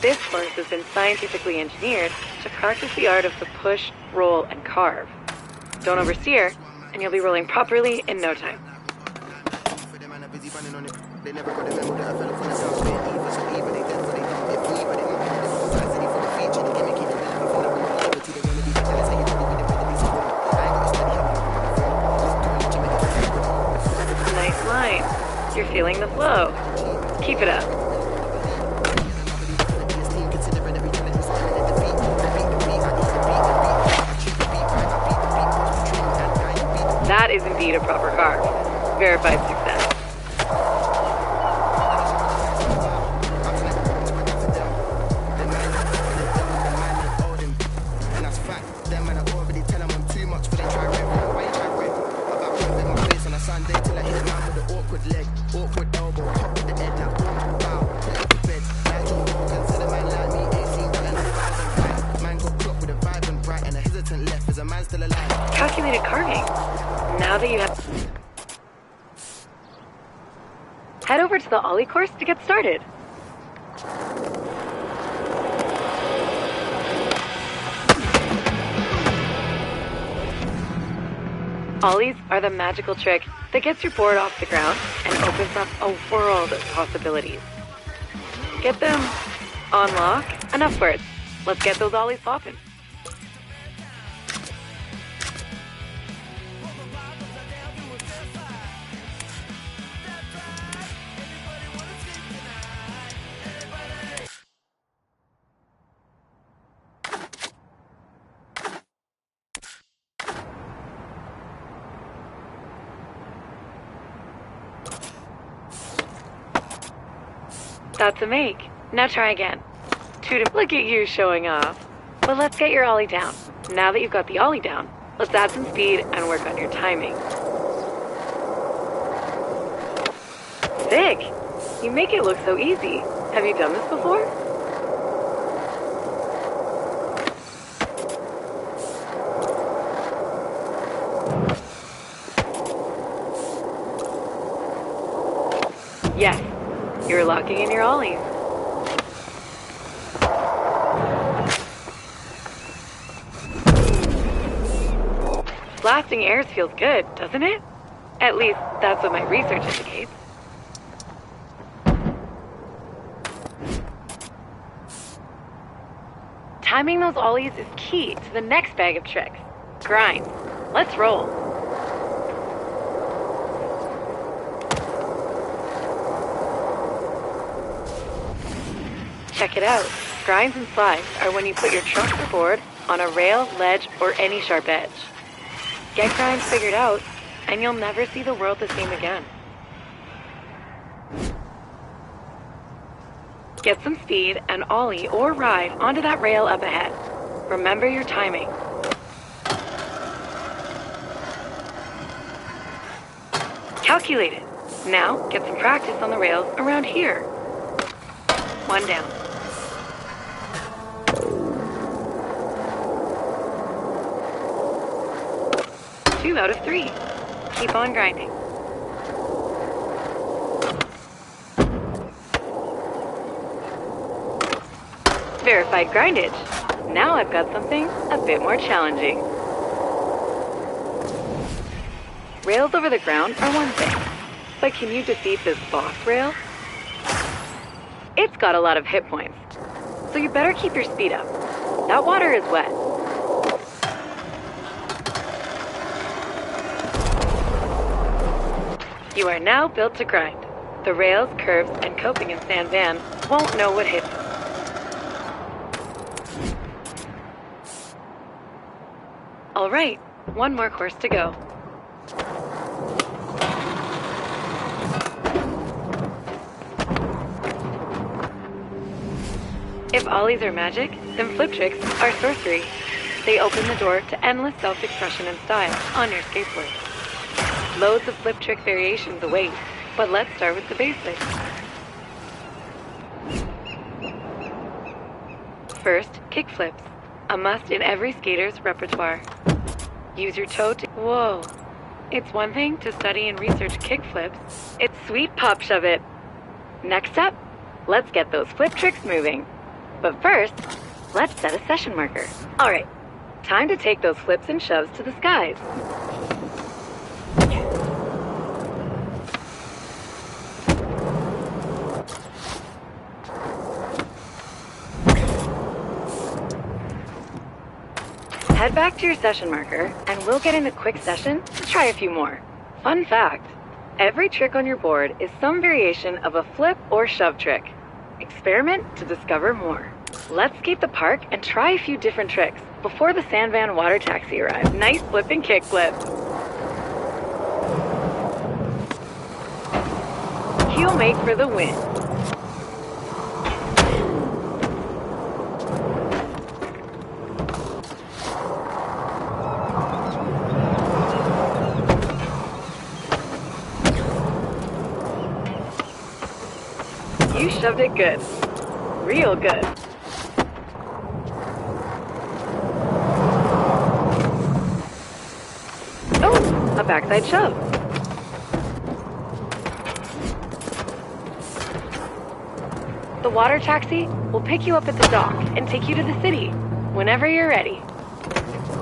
This horse has been scientifically engineered to practice the art of the push, roll, and carve. Don't oversteer, and you'll be rolling properly in no time. Nice line. You're feeling the flow. Keep it up. That is indeed a proper carve. Verified success. Calculated carving. Now that you have... Head over to the Ollie course to get started. Ollies are the magical trick that gets your board off the ground and opens up a world of possibilities. Get them on lock and upwards. Let's get those Ollies popping. That's a make. Now try again. Look at you showing off. But let's get your Ollie down. Now that you've got the Ollie down, let's add some speed and work on your timing. Sick! You make it look so easy. Have you done this before? Yes. You're locking in your Ollies. Blasting airs feels good, doesn't it? At least, that's what my research indicates. Timing those Ollies is key to the next bag of tricks. Grind. Let's roll. Check it out. Grinds and slides are when you put your truck or board on a rail, ledge, or any sharp edge. Get grinds figured out, and you'll never see the world the same again. Get some speed and ollie or ride onto that rail up ahead. Remember your timing. Calculate it. Now, get some practice on the rails around here. One down. 2 out of 3. Keep on grinding. Verified grindage. Now I've got something a bit more challenging. Rails over the ground are one thing, but can you defeat this boss rail? It's got a lot of hit points, so you better keep your speed up. That water is wet. You are now built to grind. The rails, curves, and coping in San Van won't know what hit them. All right, one more course to go. If ollies are magic, then flip tricks are sorcery. They open the door to endless self-expression and style on your skateboard. Loads of flip trick variations await, but let's start with the basics. First, kick flips, a must in every skater's repertoire. Use your toe to... Whoa. It's one thing to study and research kick flips. It's sweet pop shove it. Next up, let's get those flip tricks moving. But first, let's set a session marker. All right, time to take those flips and shoves to the skies. Head back to your session marker, and we'll get in a quick session to try a few more. Fun fact, every trick on your board is some variation of a flip or shove trick. Experiment to discover more. Let's skate the park and try a few different tricks before the Sandvan water taxi arrives. Nice flip and kick flip. Heel make for the win. You shoved it good. Real good. Oh, a backside shove. The water taxi will pick you up at the dock and take you to the city whenever you're ready.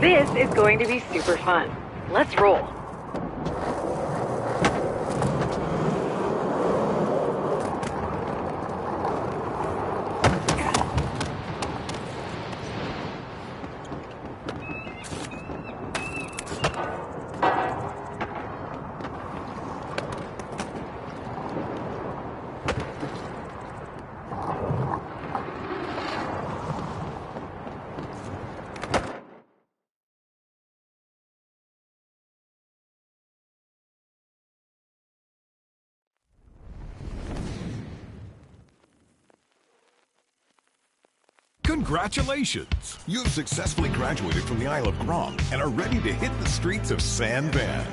This is going to be super fun. Let's roll. Congratulations! You've successfully graduated from the Isle of Grom and are ready to hit the streets of Sandvan.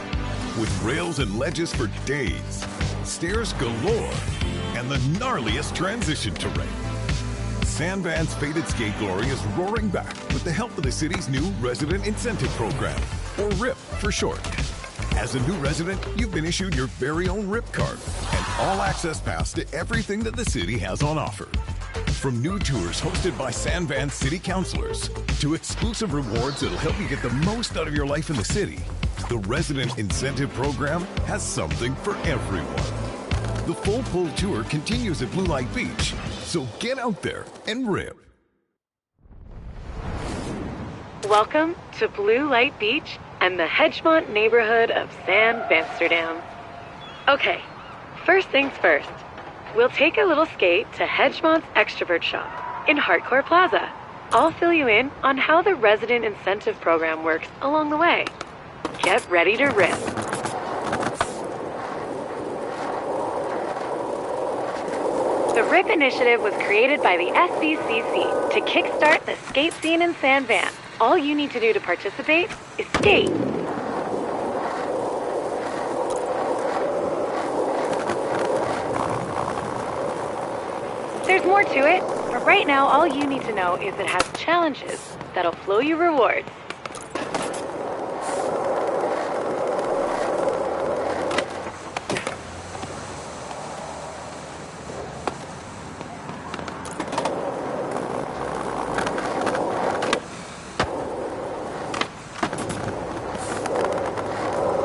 With rails and ledges for days, stairs galore, and the gnarliest transition terrain. Sandvan's faded skate glory is roaring back with the help of the city's new Resident Incentive Program, or RIP for short. As a new resident, you've been issued your very own RIP card and all-access pass to everything that the city has on offer. From new tours hosted by Sandvan city councilors to exclusive rewards that'll help you get the most out of your life in the city, the Resident Incentive Program has something for everyone. The full pull tour continues at Blue Light Beach, so get out there and rip. Welcome to Blue Light Beach and the Hedgemont neighborhood of Sandvansterdam. Okay, first things first. We'll take a little skate to Hedgemont's Extrovert Shop in Hardcore Plaza. I'll fill you in on how the Resident Incentive Program works along the way. Get ready to rip. The RIP initiative was created by the SVCC to kickstart the skate scene in Sandvan. All you need to do to participate is skate. There's more to it, but right now all you need to know is it has challenges that'll flow you rewards.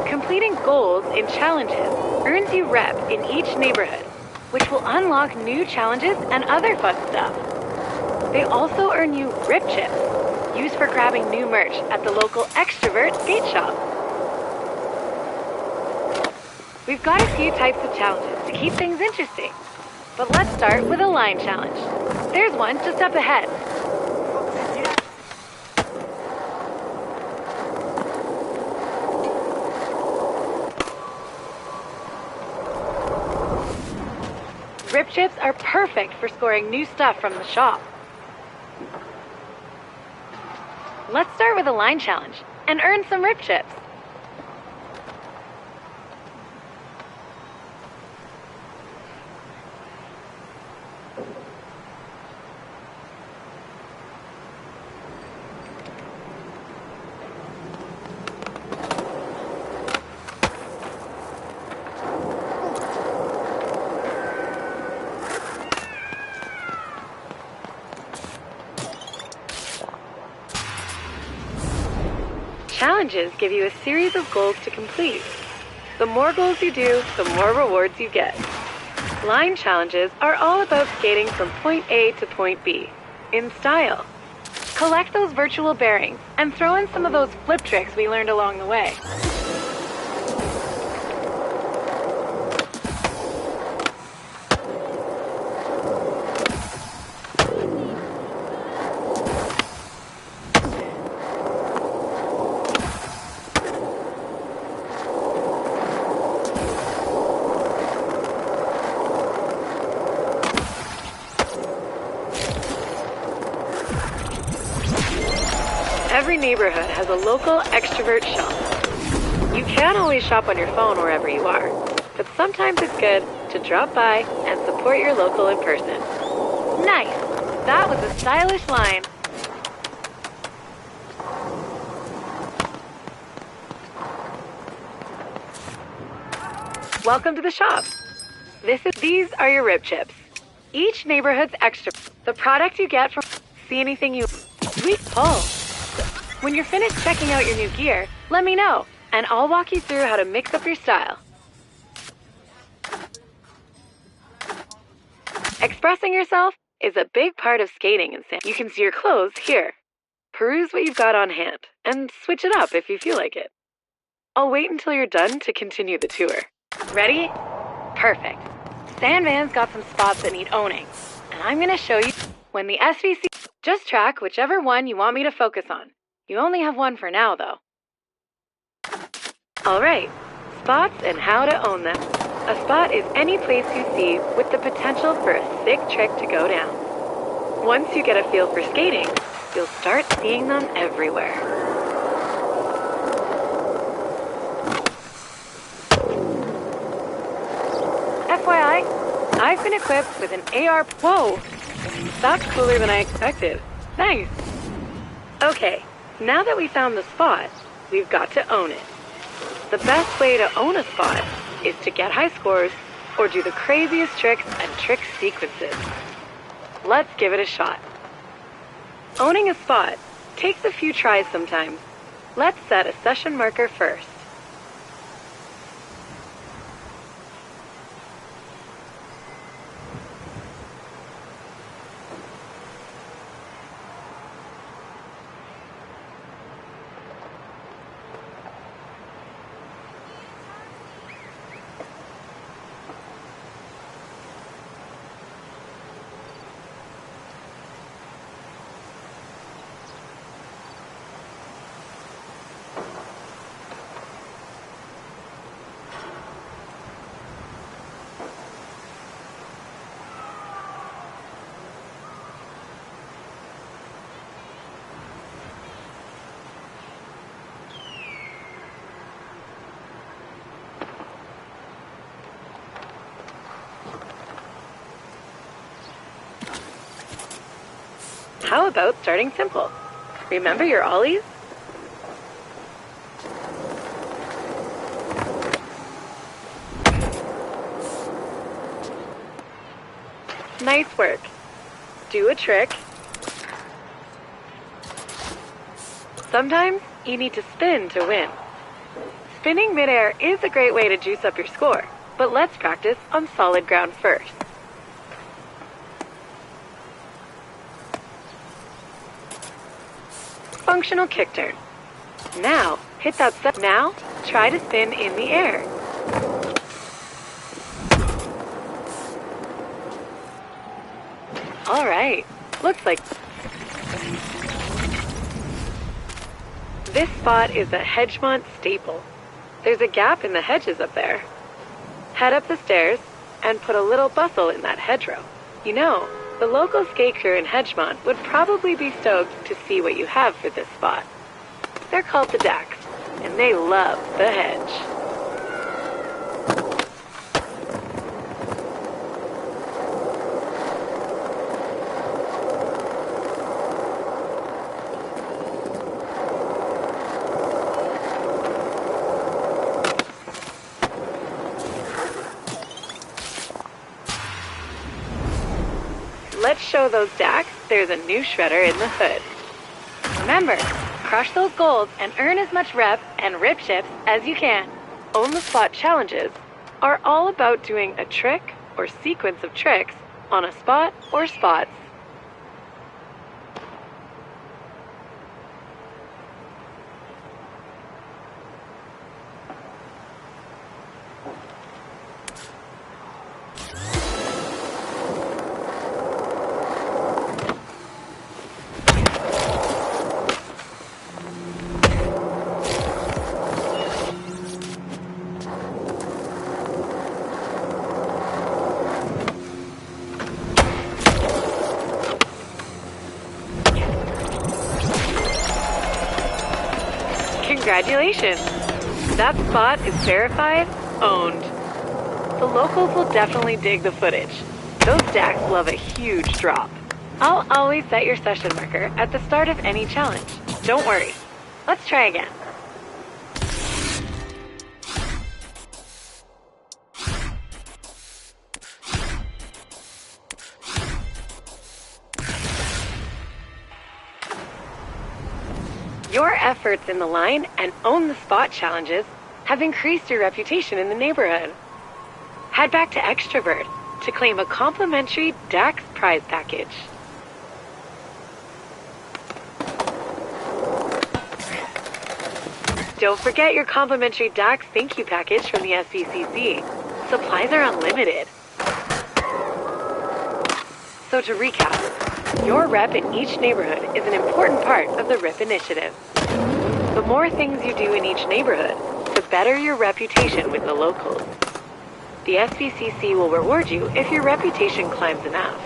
Completing goals in challenges earns you rep in each neighborhood, which will unlock new challenges and other fun stuff. They also earn you RIP chips, used for grabbing new merch at the local Extrovert skate shop. We've got a few types of challenges to keep things interesting, but let's start with a line challenge. There's one just up ahead. RIP chips are perfect for scoring new stuff from the shop. Let's start start with a line challenge and earn some rip chips. Challenges give you a series of goals to complete. The more goals you do, the more rewards you get. Line challenges are all about skating from point A to point B, in style. Collect those virtual bearings and throw in some of those flip tricks we learned along the way. Every neighborhood has a local extrovert shop. You can always shop on your phone wherever you are, but sometimes it's good to drop by and support your local in person. Nice! That was a stylish line. Welcome to the shop. These are your rib chips. Each neighborhood's extra. The product you get from see anything you pull. When you're finished checking out your new gear, let me know, and I'll walk you through how to mix up your style. Expressing yourself is a big part of skating in San. You can see your clothes here. Peruse what you've got on hand, and switch it up if you feel like it. I'll wait until you're done to continue the tour. Ready? Perfect. San Van's got some spots that need owning, and I'm gonna show you when the SVC. Just track whichever one you want me to focus on. You only have one for now, though. Alright, spots and how to own them. A spot is any place you see with the potential for a sick trick to go down. Once you get a feel for skating, you'll start seeing them everywhere. FYI, I've been equipped with an AR. Whoa! That's cooler than I expected. Nice! Okay. Now that we found the spot, we've got to own it. The best way to own a spot is to get high scores or do the craziest tricks and trick sequences. Let's give it a shot. Owning a spot takes a few tries sometimes. Let's set a session marker first. How about starting simple? Remember your ollies? Nice work. Do a trick. Sometimes you need to spin to win. Spinning midair is a great way to juice up your score, but let's practice on solid ground first. Functional kick turn. Now, hit that step. Now, try to spin in the air. All right, looks like this spot is a Hedgemont staple. There's a gap in the hedges up there. Head up the stairs and put a little bustle in that hedgerow. You know, the local skate crew in Hedgemont would probably be stoked to see what you have for this spot. They're called the Dachs, and they love the hedge. Let's show those Dachs there's a new shredder in the hood. Remember, crush those goals and earn as much rep and rip chips as you can. On the spot challenges are all about doing a trick or sequence of tricks on a spot or spots. Congratulations! That spot is verified, owned. The locals will definitely dig the footage. Those Dachs love a huge drop. I'll always set your session marker at the start of any challenge. Don't worry. Let's try again. Your efforts in the line and own the spot challenges have increased your reputation in the neighborhood. Head back to Extrovert to claim a complimentary Dachs prize package. Don't forget your complimentary Dachs thank you package from the SBCC. Supplies are unlimited. So to recap, your rep in each neighborhood is an important part of the RIP initiative. The more things you do in each neighborhood, the better your reputation with the locals. The SBCC will reward you if your reputation climbs enough.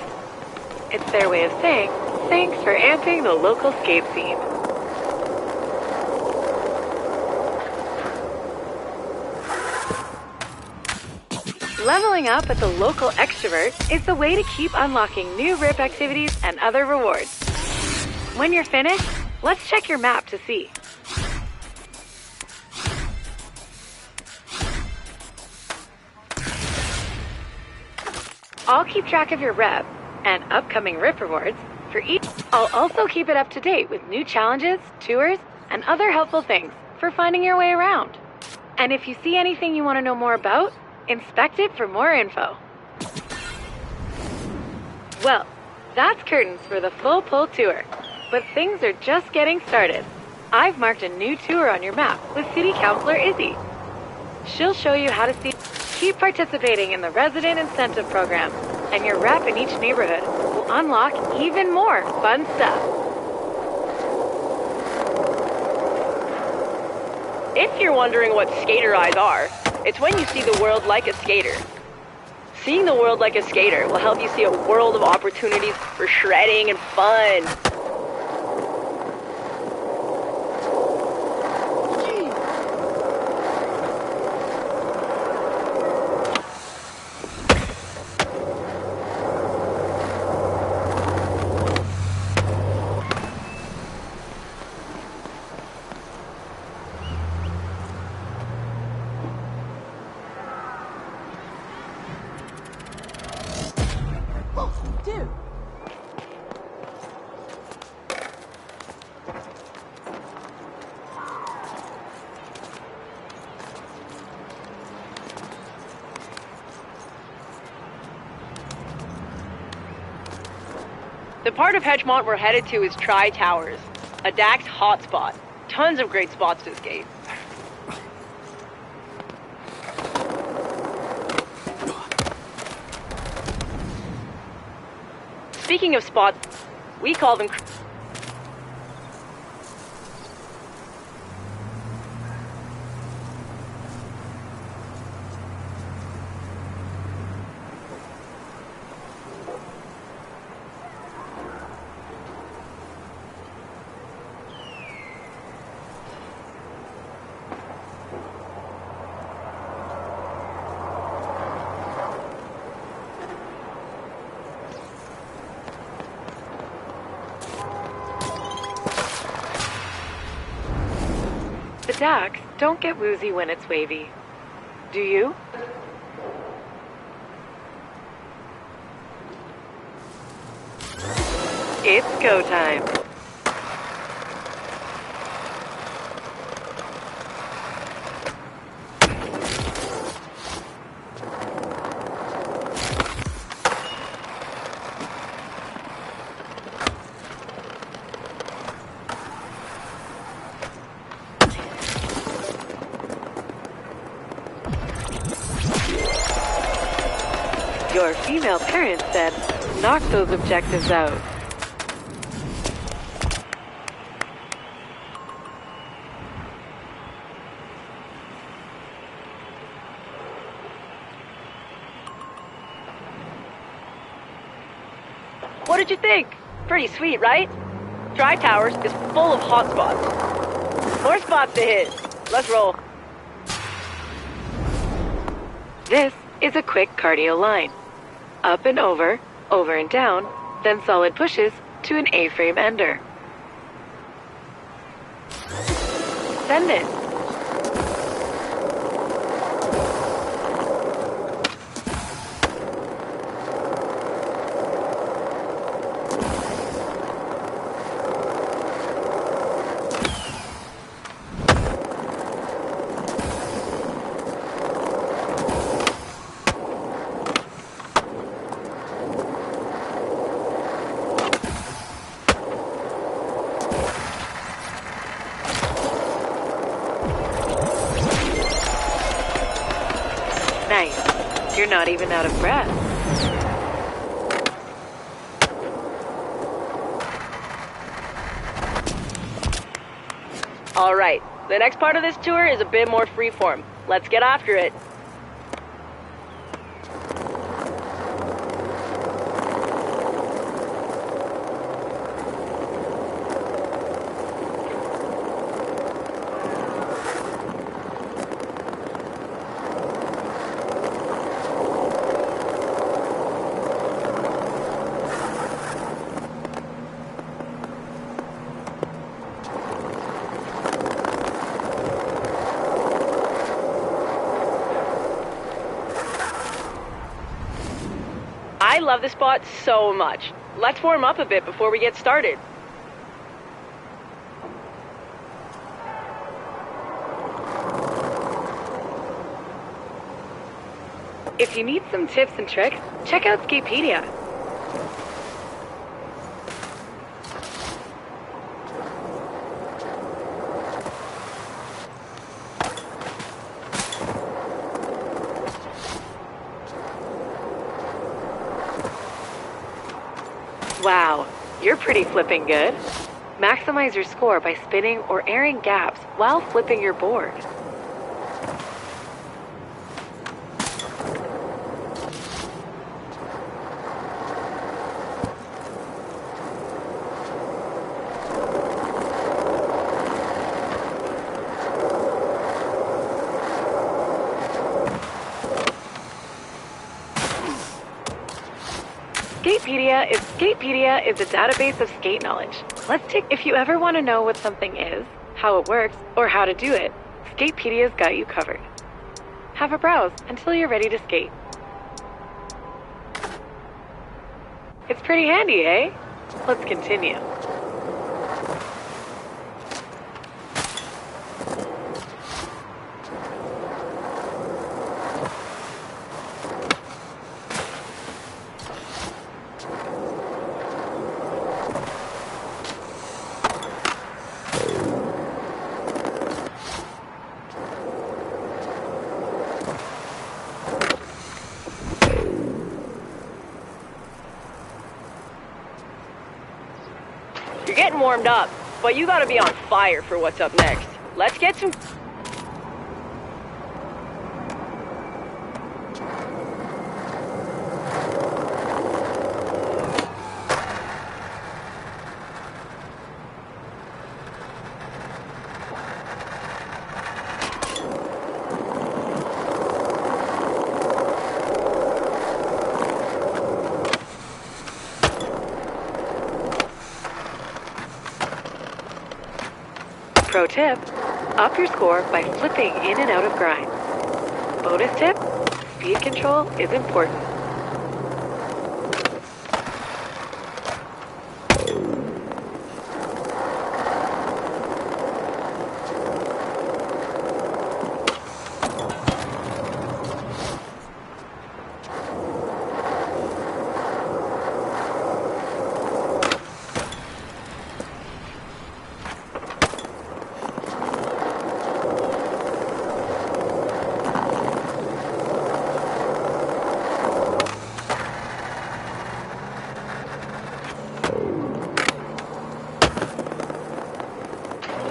It's their way of saying, thanks for amping the local skate scene. Leveling up at the local Extrovert is the way to keep unlocking new RIP activities and other rewards. When you're finished, let's check your map to see. I'll keep track of your rep and upcoming RIP rewards for each. I'll also keep it up to date with new challenges, tours, and other helpful things for finding your way around. And if you see anything you want to know more about, inspect it for more info. Well, that's curtains for the full pull tour, but things are just getting started. I've marked a new tour on your map with City Councilor Izzy. She'll show you how to see. Keep participating in the Resident Incentive Program, and your rep in each neighborhood will unlock even more fun stuff. If you're wondering what skater eyes are, it's when you see the world like a skater. Seeing the world like a skater will help you see a world of opportunities for shredding and fun. Dude. The part of Hedgemont we're headed to is Tri Towers, a Dachs hotspot. Tons of great spots to skate. Speaking of spots, we call them... The Dax don't get woozy when it's wavy. Do you? It's go time. Your female parent said, knock those objectives out. What did you think? Pretty sweet, right? Dry Towers is full of hotspots. More spots to hit. Let's roll. This is a quick cardio line. Up and over and down, then solid pushes to an A-frame ender. Send it. Nice. You're not even out of breath. Alright, the next part of this tour is a bit more freeform. Let's get after it. I love this spot so much. Let's warm up a bit before we get started. If you need some tips and tricks, check out Skatepedia. Wow, you're pretty flipping good. Maximize your score by spinning or airing gaps while flipping your board. Skatepedia is a database of skate knowledge. If you ever want to know what something is, how it works, or how to do it, Skatepedia's got you covered. Have a browse until you're ready to skate. It's pretty handy, eh? Let's continue. You're getting warmed up, but you gotta be on fire for what's up next. Let's get some... Pro tip, Up your score by flipping in and out of grinds. Bonus tip, speed control is important.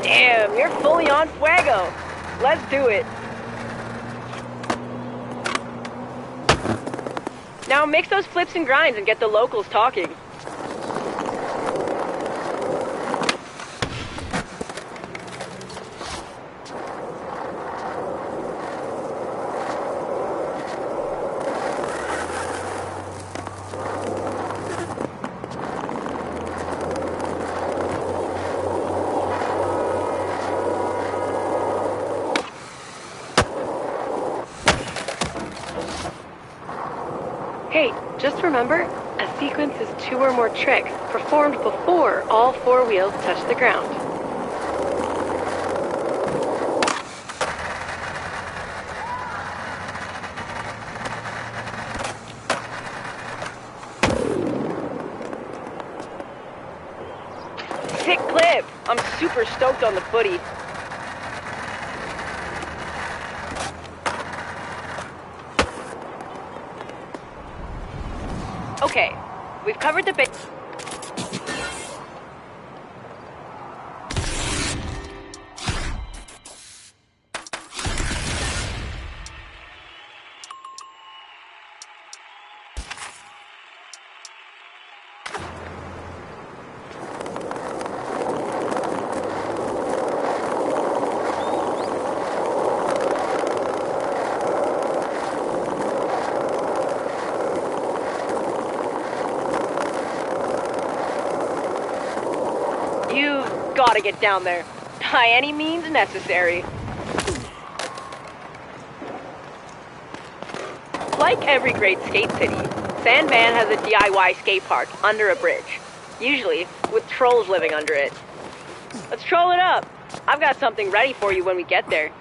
Damn, you're fully on fuego. Let's do it. Now mix those flips and grinds and get the locals talking. Hey, just remember, a sequence is 2 or more tricks performed before all 4 wheels touch the ground. Sick clip! I'm super stoked on the footy. Okay, we've covered the base. You've got to get down there, by any means necessary. Like every great skate city, San Van has a DIY skate park under a bridge, usually with trolls living under it. Let's troll it up. I've got something ready for you when we get there.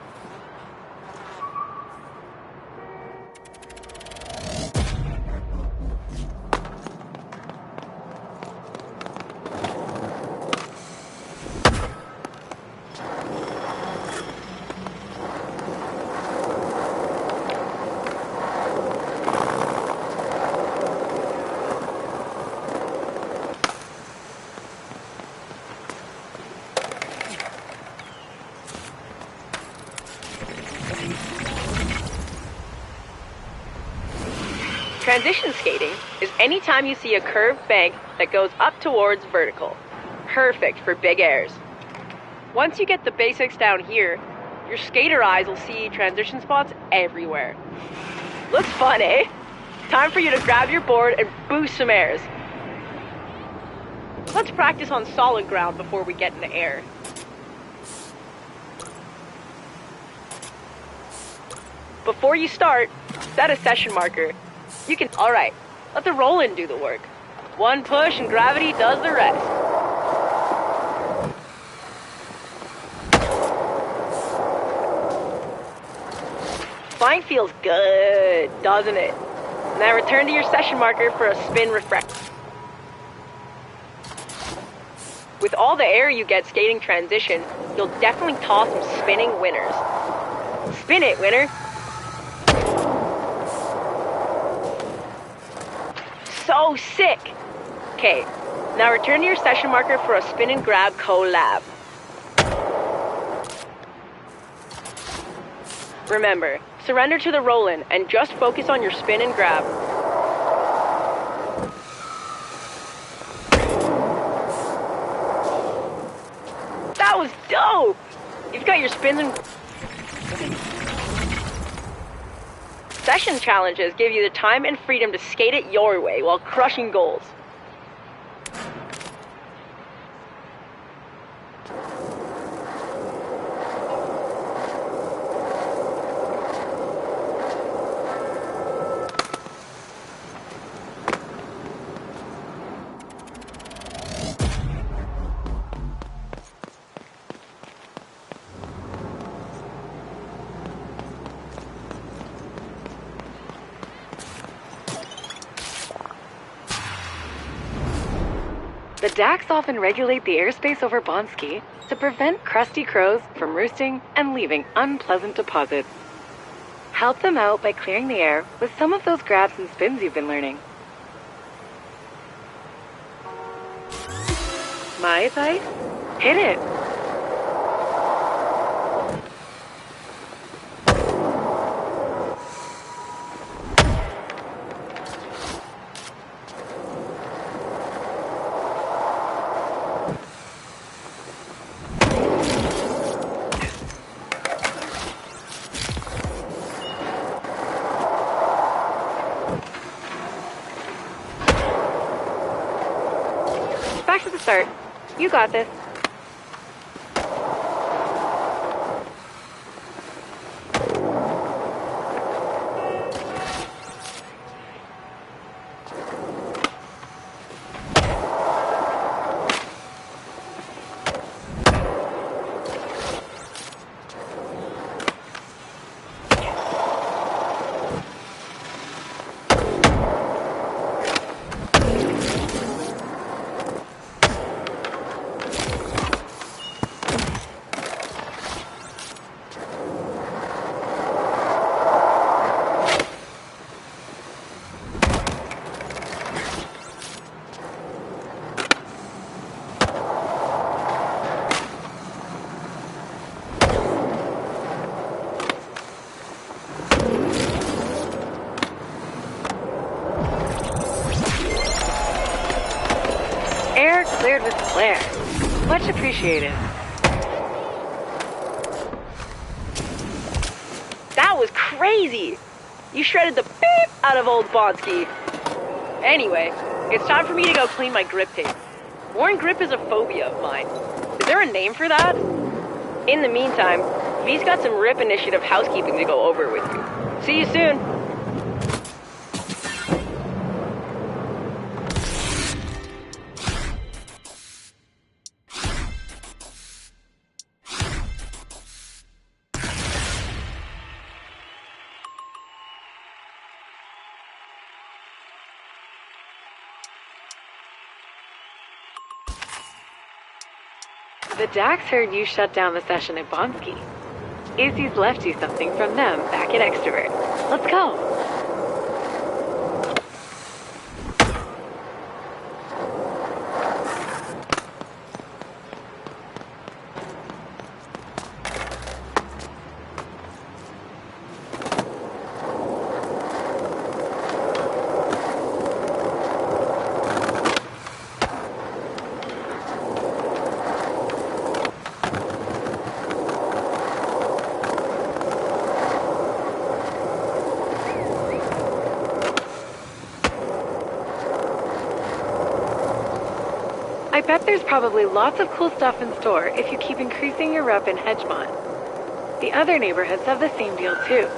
Transition skating is any time you see a curved bank that goes up towards vertical. Perfect for big airs. Once you get the basics down here, your skater eyes will see transition spots everywhere. Looks fun, eh? Time for you to grab your board and boost some airs. Let's practice on solid ground before we get in the air. Before you start, set a session marker. You can, alright, let the roll-in do the work. One push and gravity does the rest. Flying feels good, doesn't it? Now return to your session marker for a spin refresh. With all the air you get skating transition, you'll definitely toss some spinning winners. Spin it, winner! So sick! Okay, now return to your session marker for a spin and grab collab. Remember, surrender to the roll-in and just focus on your spin and grab. That was dope! You've got your spins and... Session challenges give you the time and freedom to skate it your way while crushing goals. The Dax often regulate the airspace over Bonsky to prevent crusty crows from roosting and leaving unpleasant deposits. Help them out by clearing the air with some of those grabs and spins you've been learning. My advice? Hit it! Back to the start. You got this. Air cleared with flair. Much appreciated. That was crazy! You shredded the beep out of old Bonsky. Anyway, it's time for me to go clean my grip tape. Worn grip is a phobia of mine. Is there a name for that? In the meantime, V's got some RIP initiative housekeeping to go over with you. See you soon. The Dax heard you shut down the session at Bonsky. AC's left you something from them back at Extrovert. Let's go! I bet there's probably lots of cool stuff in store if you keep increasing your rep in Hedgemont. The other neighborhoods have the same deal too.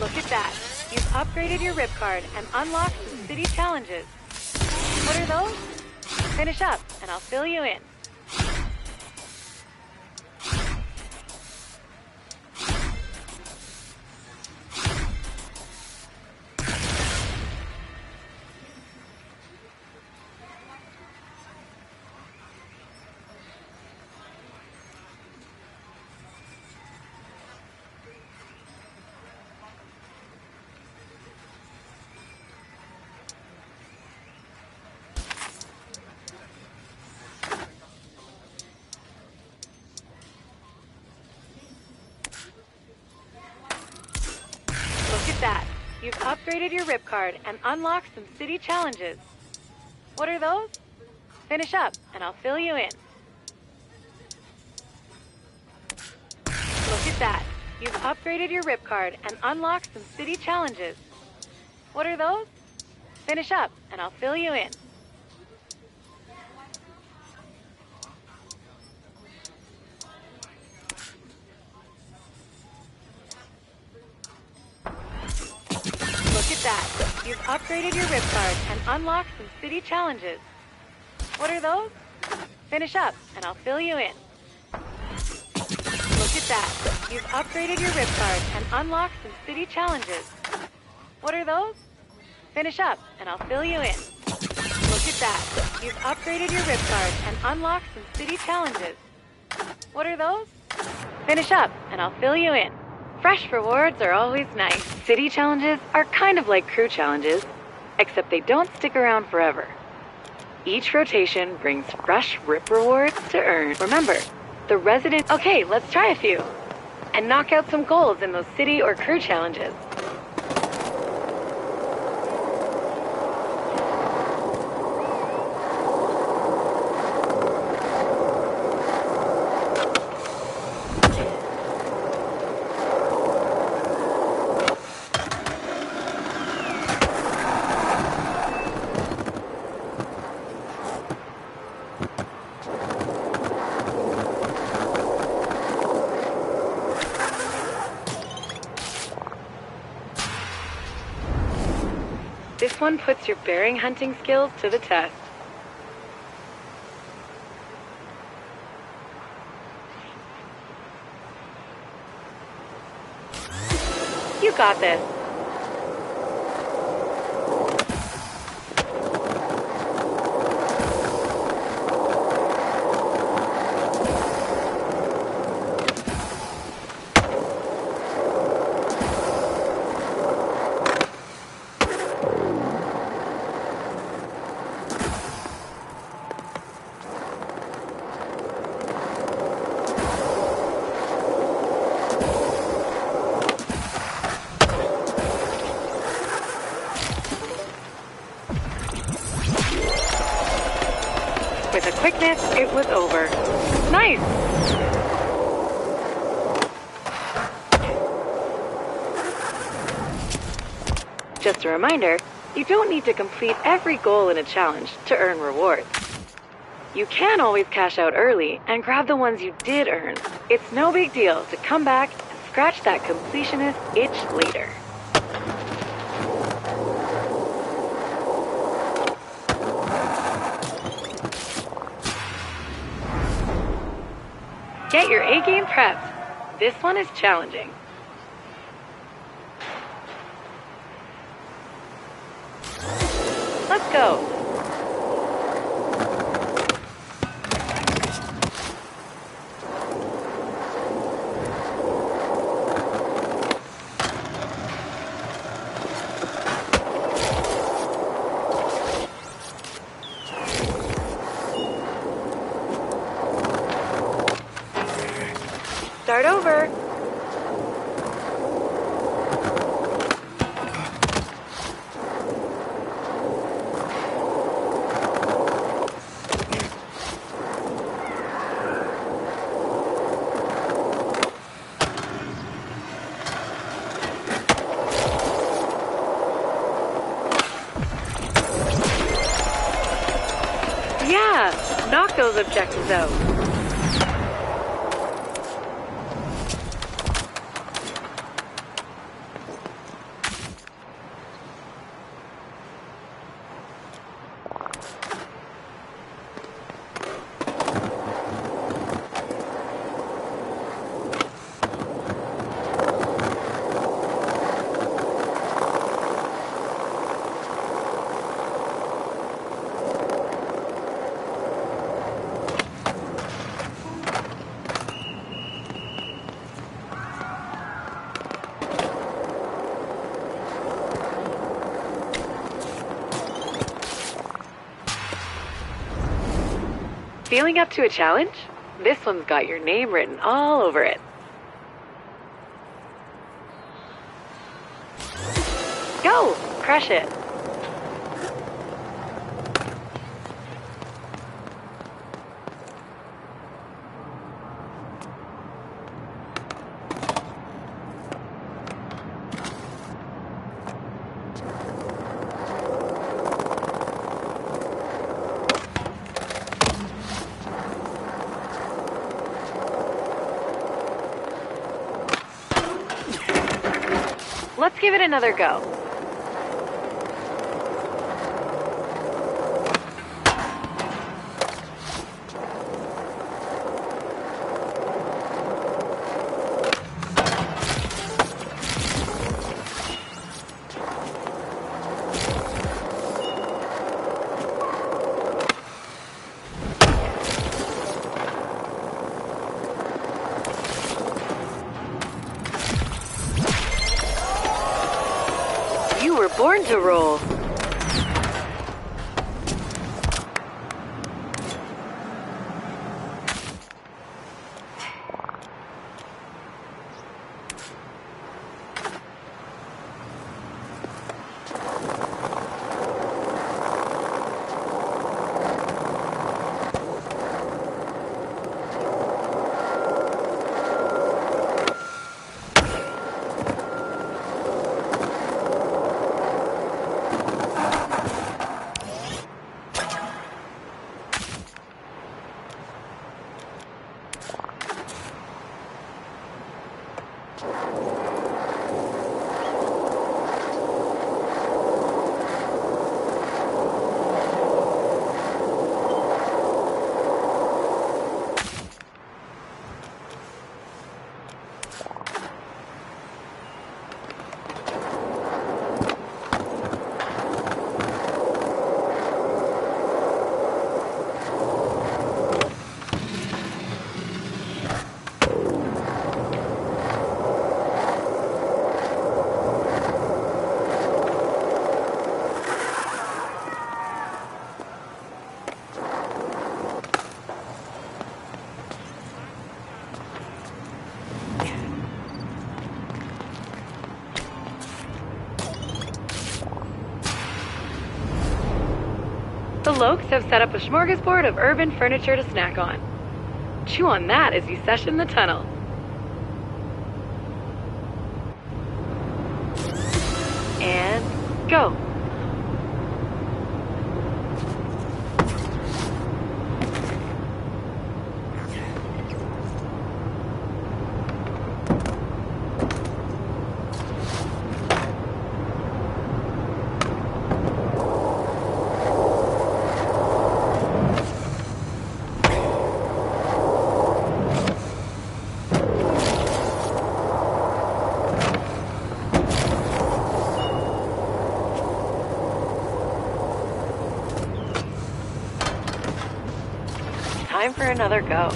Look at that. You've upgraded your RIP card and unlocked some city challenges. What are those? Finish up, and I'll fill you in. Look at that. You've upgraded your RIP card and unlocked some city challenges. What are those? Finish up, and I'll fill you in. Look at that. You've upgraded your RIP card and unlocked some city challenges. What are those? Finish up, and I'll fill you in. that. You've upgraded your rip card and unlocked some city challenges. What are those? Finish up, and I'll fill you in. Look at that. You've upgraded your rip card and unlocked some city challenges. What are those? Finish up, and I'll fill you in. Look at that. You've upgraded your rip card and unlocked some city challenges. What are those? Finish up, and I'll fill you in. Fresh rewards are always nice. City challenges are kind of like crew challenges, except they don't stick around forever. Each rotation brings fresh rip rewards to earn. Remember, the resident... Okay, let's try a few. And knock out some goals in those city or crew challenges. This one puts your bearing hunting skills to the test. You got this. With a quickness, it was over. Nice! Just a reminder, you don't need to complete every goal in a challenge to earn rewards. You can always cash out early and grab the ones you did earn. It's no big deal to come back and scratch that completionist itch later. Get your A-game prepped. This one is challenging. Let's go. Start over. Yeah, knock those objectives out. Feeling up to a challenge? This one's got your name written all over it. Go! Crush it! Let's give it another go. born to roll. The Lokes have set up a smorgasbord of urban furniture to snack on. Chew on that as you session the tunnel. And go. Time for another go.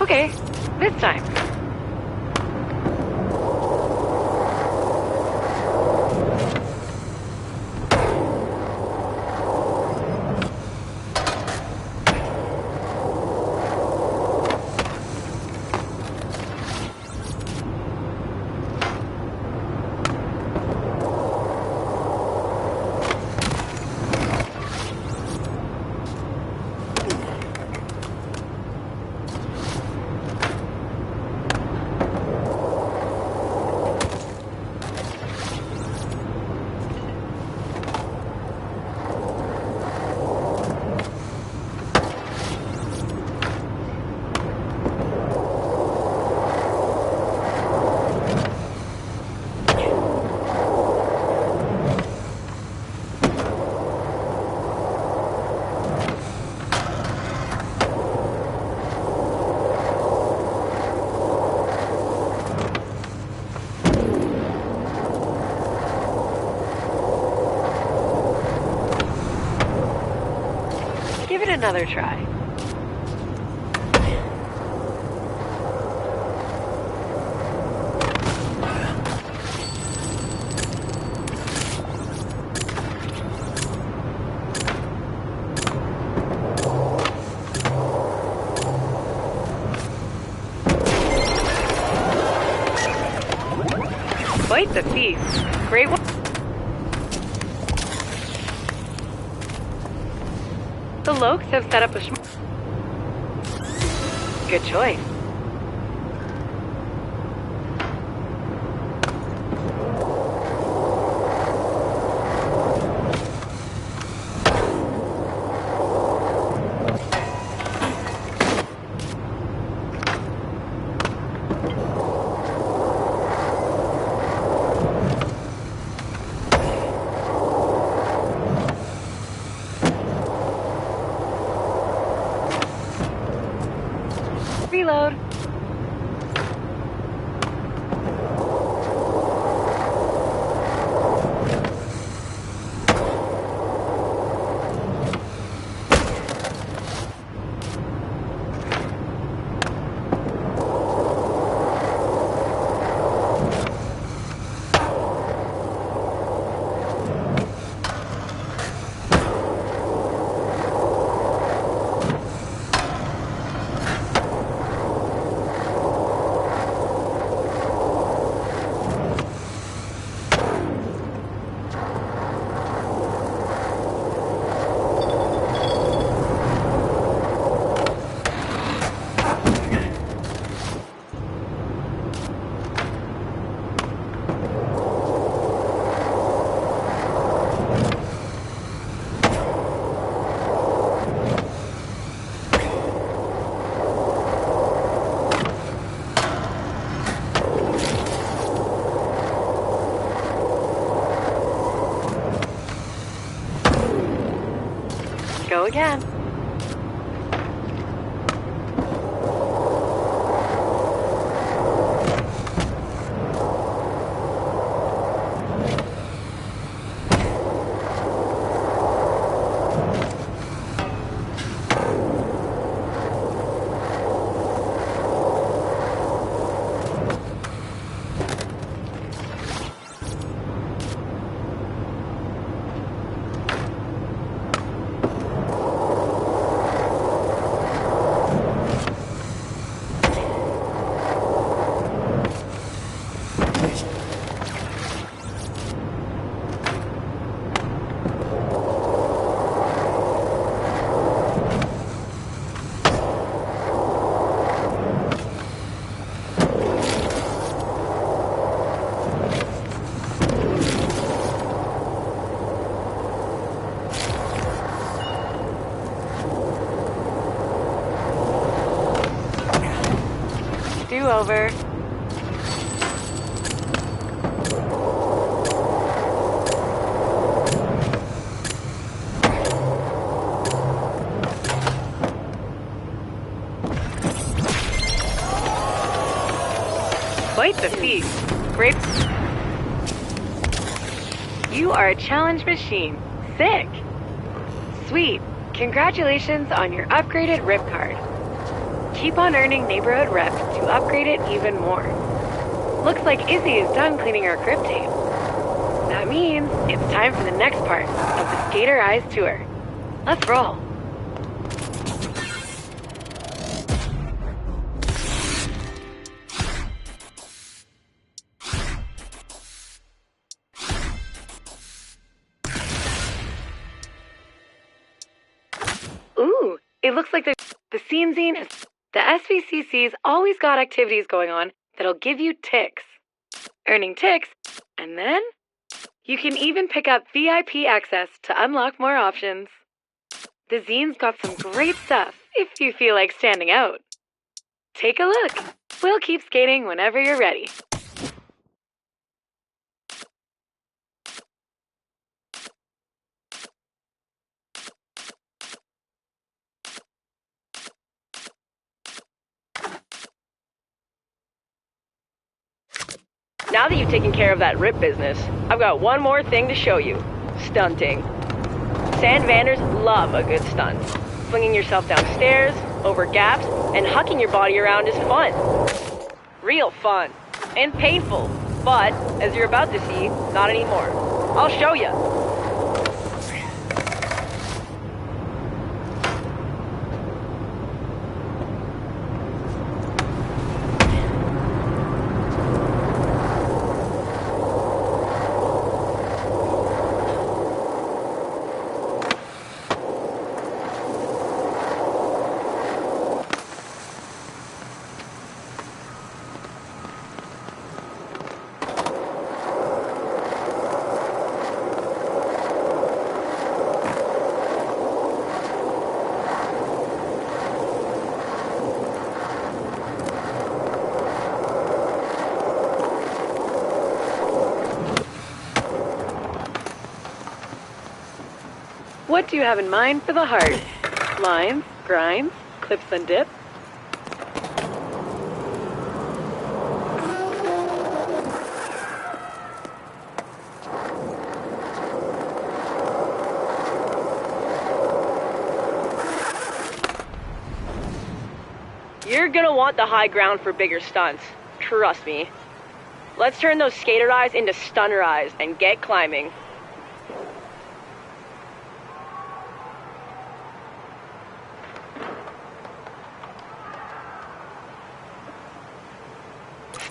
Okay, this time. Give it another try. Quite the feast. Great one. The Lokes have set up a Good choice. Go again. Do-over. Quite the feat. Great. You are a challenge machine. Sick. Sweet. Congratulations on your upgraded RIP card. Keep on earning neighborhood reps to upgrade it even more. Looks like Izzy is done cleaning our grip tape. That means it's time for the next part of the Skater Eyes tour. Let's roll. Ooh, it looks like the scene zine is... The SVCC's always got activities going on that'll give you ticks. Earning ticks, and then you can even pick up VIP access to unlock more options. The zine's got some great stuff if you feel like standing out. Take a look. We'll keep skating whenever you're ready. Now that you've taken care of that RIP business, I've got one more thing to show you. Stunting. Sand Vanders love a good stunt. Flinging yourself downstairs, over gaps, and hucking your body around is fun. Real fun. And painful. But, as you're about to see, not anymore. I'll show you. What do you have in mind for the heart? Lines, grinds, clips and dips? You're gonna want the high ground for bigger stunts. Trust me. Let's turn those skater eyes into stunner eyes and get climbing.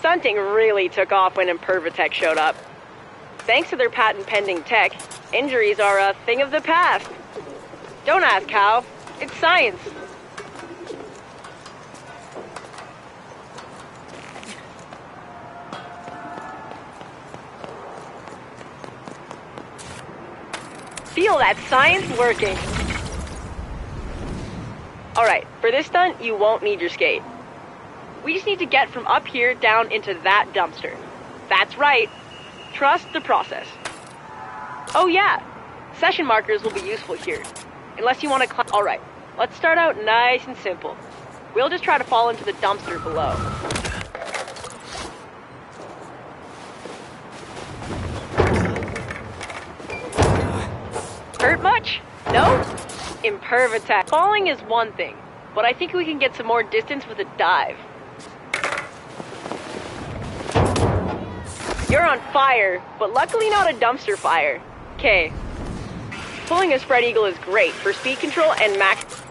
Stunting really took off when Impervatech showed up. Thanks to their patent-pending tech, injuries are a thing of the past. Don't ask how. It's science. Feel that science working. Alright, for this stunt, you won't need your skate. We just need to get from up here down into that dumpster. That's right. Trust the process. Oh yeah, session markers will be useful here. Unless you want to climb. Alright, let's start out nice and simple. We'll just try to fall into the dumpster below. Hurt much? No? Imperv attack. Falling is one thing, but I think we can get some more distance with a dive. You're on fire, but luckily not a dumpster fire. Okay. Pulling a spread eagle is great for speed control and max.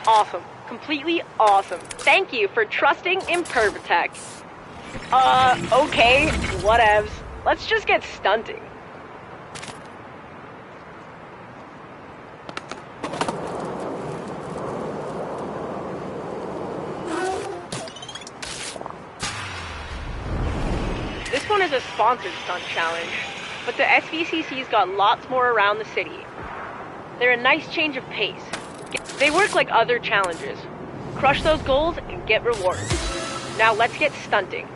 Awesome. Completely awesome. Thank you for trusting Impervitech. Okay, whatevs. Let's just get stunting. This one is a sponsored stunt challenge, but the SVCC's got lots more around the city. They're a nice change of pace. They work like other challenges. Crush those goals and get rewards. Now let's get stunting.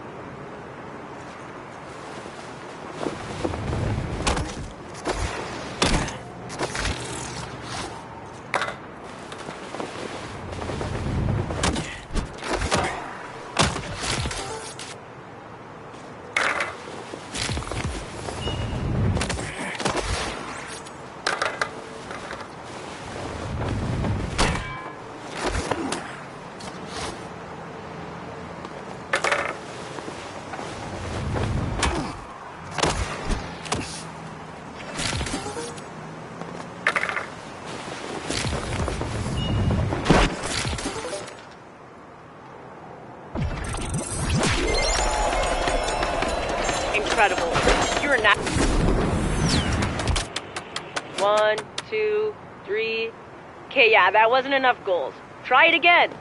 Incredible. You're not. 1, 2, 3. Okay, yeah, that wasn't enough goals. Try it again.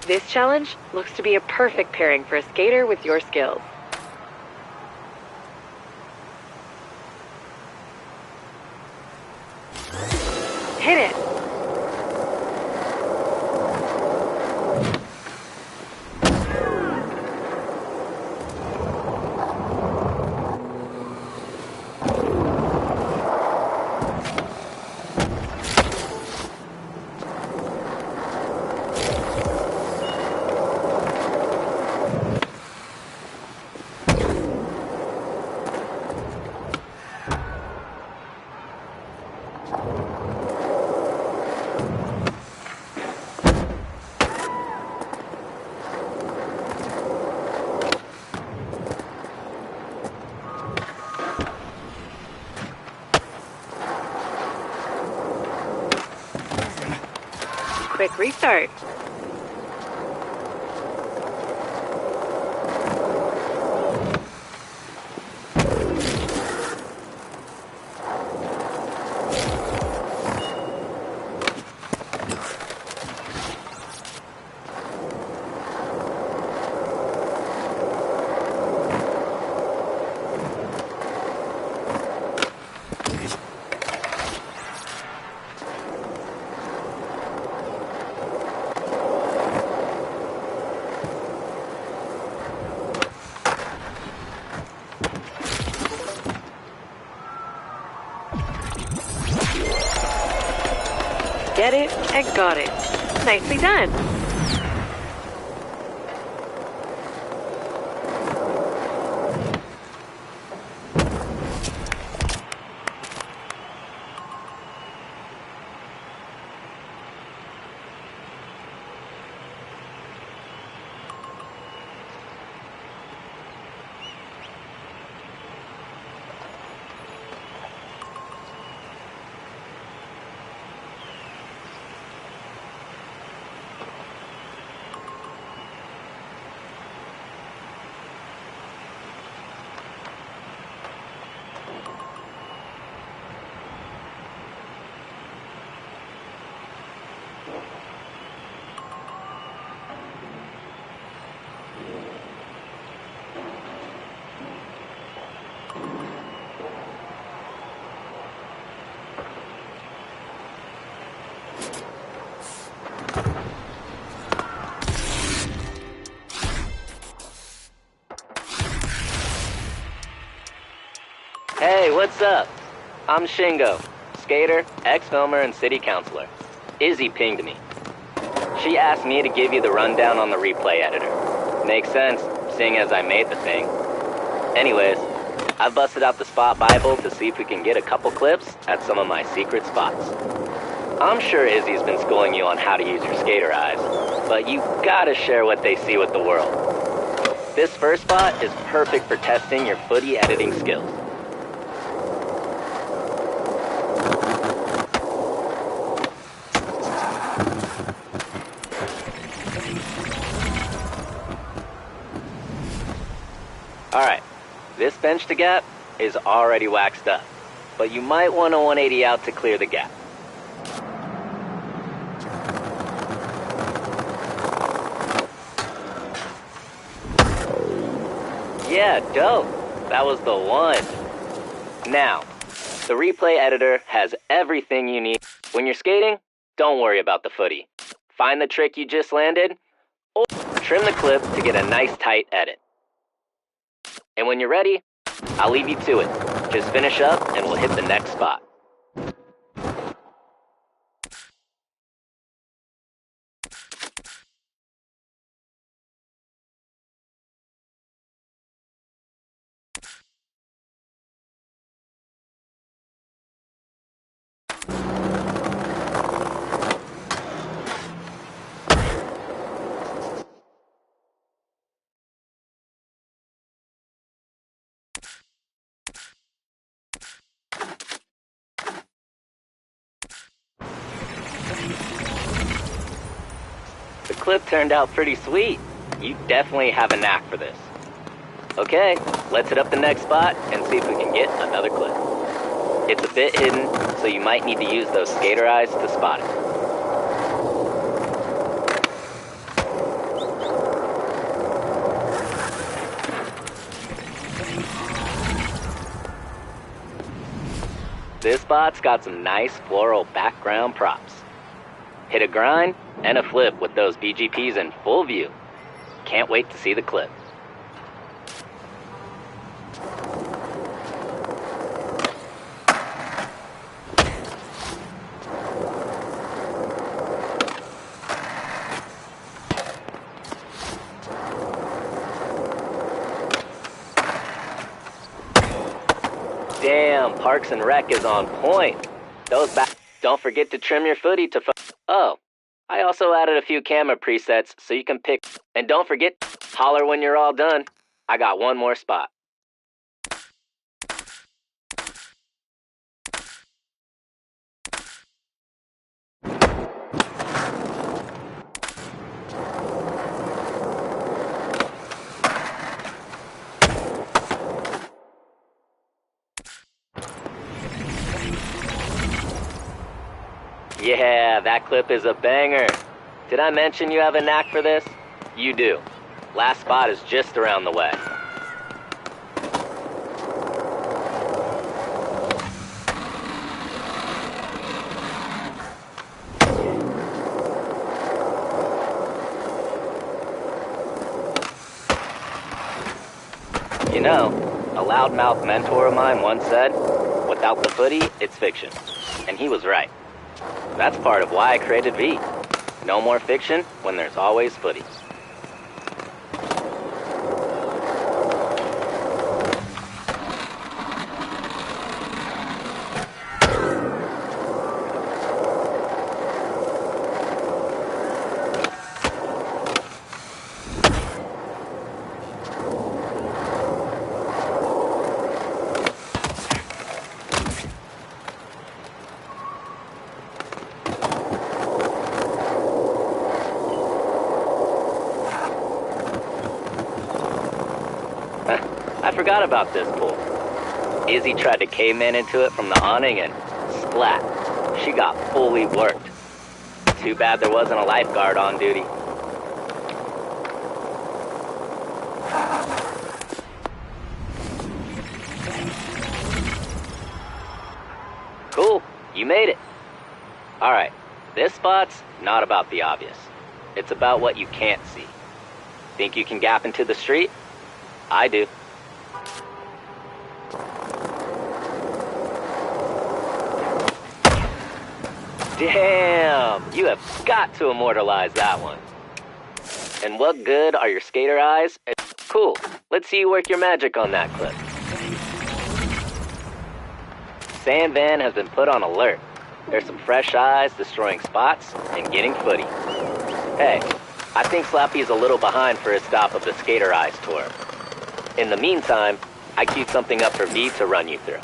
This challenge looks to be a perfect pairing for a skater with your skills. Hit it! Quick restart. Get it and got it. Nicely done. Hey, what's up? I'm Shingo, skater, ex-filmer, and city councilor. Izzy pinged me. She asked me to give you the rundown on the replay editor. Makes sense, seeing as I made the thing. Anyways, I've busted out the Spot Bible to see if we can get a couple clips at some of my secret spots. I'm sure Izzy's been schooling you on how to use your skater eyes, but you gotta share what they see with the world. This first spot is perfect for testing your footy editing skills. Alright, this bench to gap is already waxed up, but you might want a 180 out to clear the gap. Yeah, dope. That was the one. Now, the replay editor has everything you need. When you're skating, don't worry about the footy. Find the trick you just landed, or trim the clip to get a nice tight edit. And when you're ready, I'll leave you to it. Just finish up and we'll hit the next spot. The clip turned out pretty sweet. You definitely have a knack for this. Okay, let's hit up the next spot and see if we can get another clip. It's a bit hidden, so you might need to use those skater eyes to spot it. This spot's got some nice floral background props. Hit a grind and a flip with those BGPs in full view. Can't wait to see the clip. Damn, Parks and Rec is on point. Don't forget to trim your footy to Oh, I also added a few camera presets so you can pick. And don't forget, holler when you're all done. I got one more spot. Yeah, that clip is a banger. Did I mention you have a knack for this? You do. Last spot is just around the way. You know, a loudmouth mentor of mine once said, without the footy, it's fiction. And he was right. That's part of why I created V. No more fiction when there's always footy. I forgot about this pool. Izzy tried to caveman into it from the awning and splat. She got fully worked. Too bad there wasn't a lifeguard on duty. Cool, you made it. Alright, this spot's not about the obvious. It's about what you can't see. Think you can gap into the street? I do. Damn, you have got to immortalize that one. And what good are your skater eyes? Cool, let's see you work your magic on that clip. San Van has been put on alert. There's some fresh eyes destroying spots and getting footy. Hey, I think Slappy's a little behind for his stop of the Skater Eyes tour. In the meantime, I queued something up for V to run you through.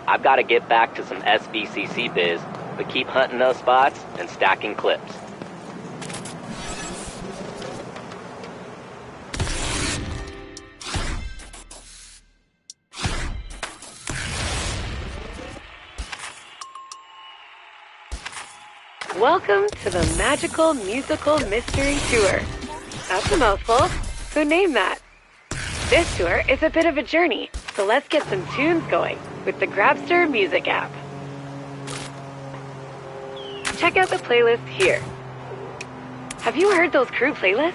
I've got to get back to some SVCC biz, but keep hunting those spots and stacking clips. Welcome to the Magical Musical Mystery Tour. That's a mouthful. Who named that? This tour is a bit of a journey, so let's get some tunes going with the Grabster Music app. Check out the playlist here. Have you heard those crew playlists?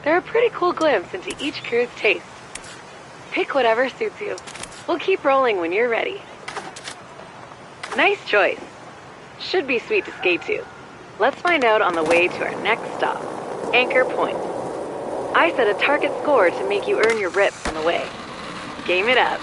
They're a pretty cool glimpse into each crew's taste. Pick whatever suits you. We'll keep rolling when you're ready. Nice choice. Should be sweet to skate to. Let's find out on the way to our next stop, Anchor Point. I set a target score to make you earn your rips on the way. Game it up.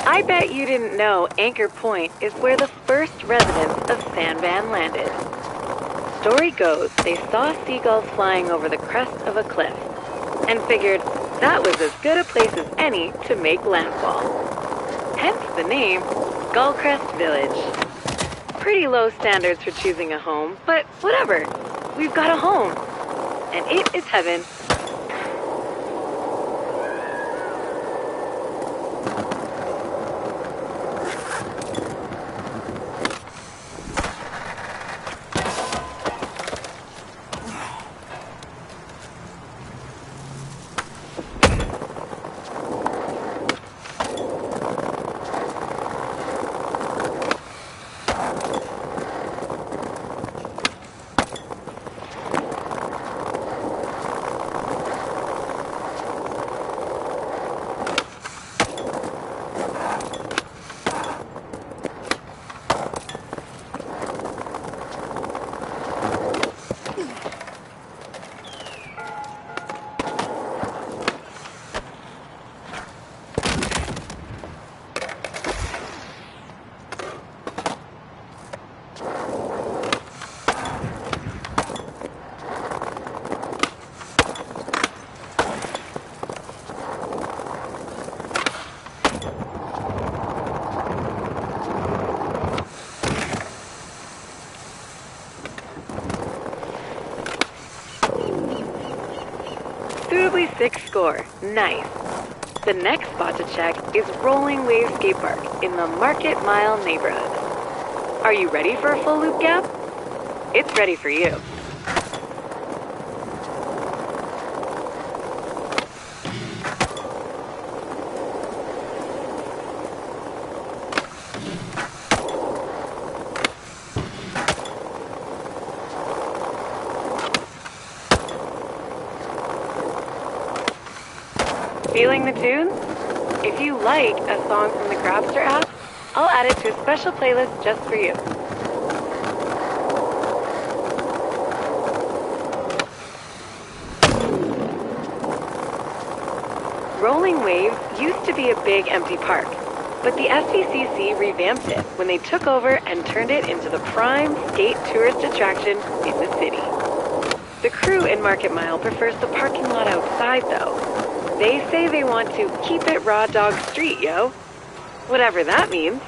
I bet you didn't know Anchor Point is where the first residents of San Van landed. Story goes they saw seagulls flying over the crest of a cliff and figured that was as good a place as any to make landfall. Hence the name Skullcrest Village. Pretty low standards for choosing a home, but whatever. We've got a home. And it is heaven. Suitably 6 score. Nice. The next spot to check is Rolling Wave Skate Park in the Market Mile neighborhood. Are you ready for a full loop gap? It's ready for you. Feeling the tune? If you like a song from the Grabster app, I'll add it to a special playlist just for you. Rolling Waves used to be a big empty park, but the SVCC revamped it when they took over and turned it into the prime skate tourist attraction in the city. The crew in Market Mile prefers the parking lot outside, though. They say they want to keep it raw dog street, yo. Whatever that means.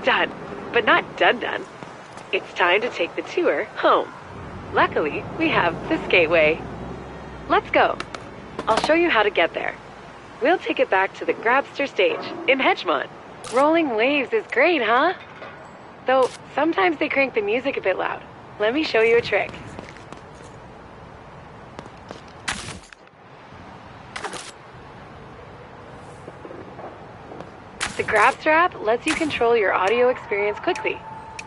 done, but not done. It's time to take the tour home. Luckily, we have the Skateway. Let's go. I'll show you how to get there. We'll take it back to the Grabster stage in Hedgemont. Rolling Waves is great, huh? Though sometimes they crank the music a bit loud. Let me show you a trick. The Grabster app lets you control your audio experience quickly,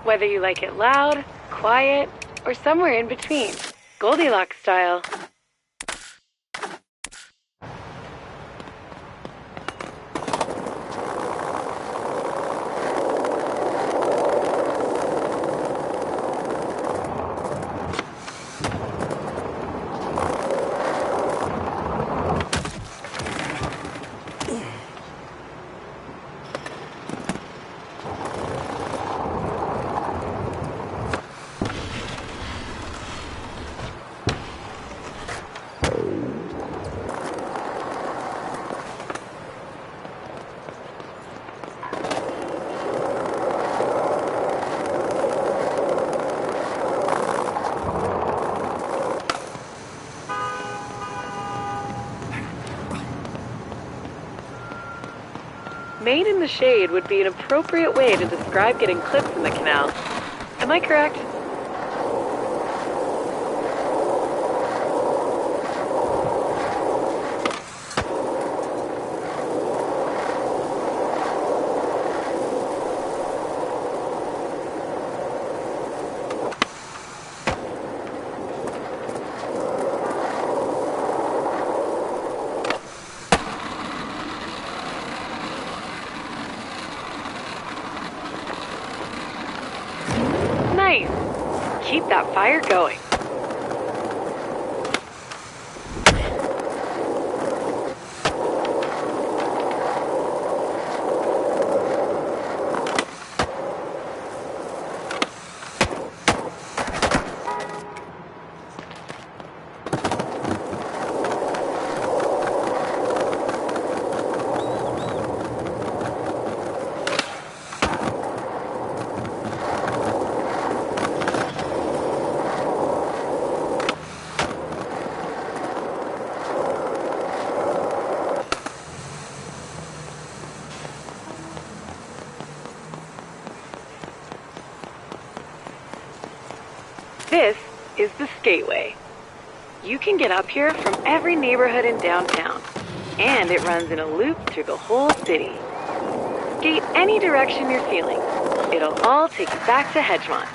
whether you like it loud, quiet, or somewhere in between. Goldilocks style. Made in the shade would be an appropriate way to describe getting clips in the canal. Am I correct? Nice. Keep that fire going. This is the Skateway. You can get up here from every neighborhood in downtown, and it runs in a loop through the whole city. Skate any direction you're feeling. It'll all take you back to Hedgemont.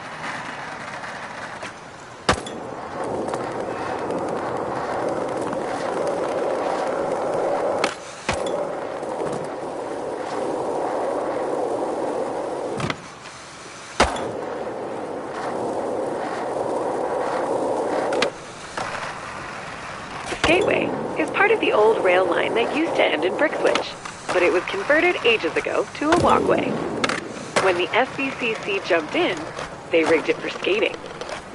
Gateway is part of the old rail line that used to end in Brixwich, but it was converted ages ago to a walkway. When the SBCC jumped in, they rigged it for skating.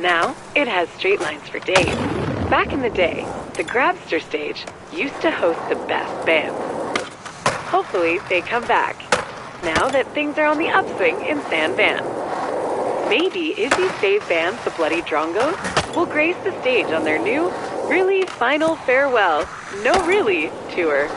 Now, it has straight lines for days. Back in the day, the Grabster stage used to host the best bands. Hopefully, they come back, now that things are on the upswing in San Van. Maybe Izzy's fave band, the Bloody Drongos, will grace the stage on their new Really Final Farewell, No Really tour.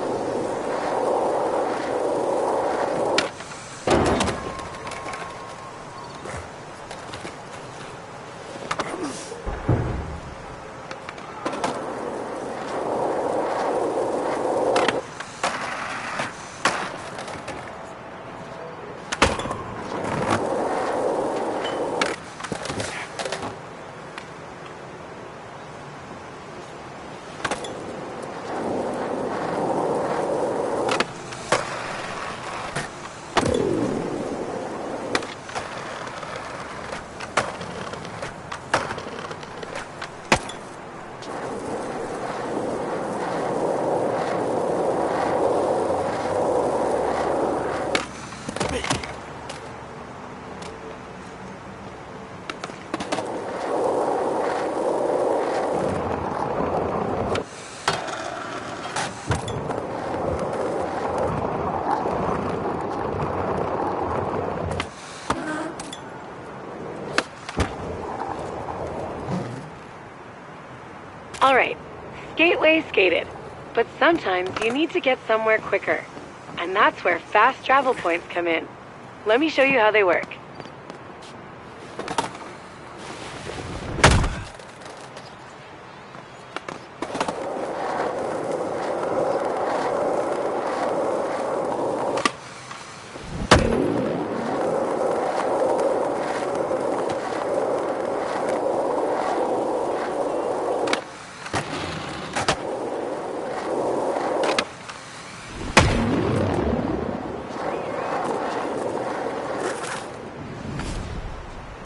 All right, Skateway skated. But sometimes you need to get somewhere quicker. And that's where fast travel points come in. Let me show you how they work.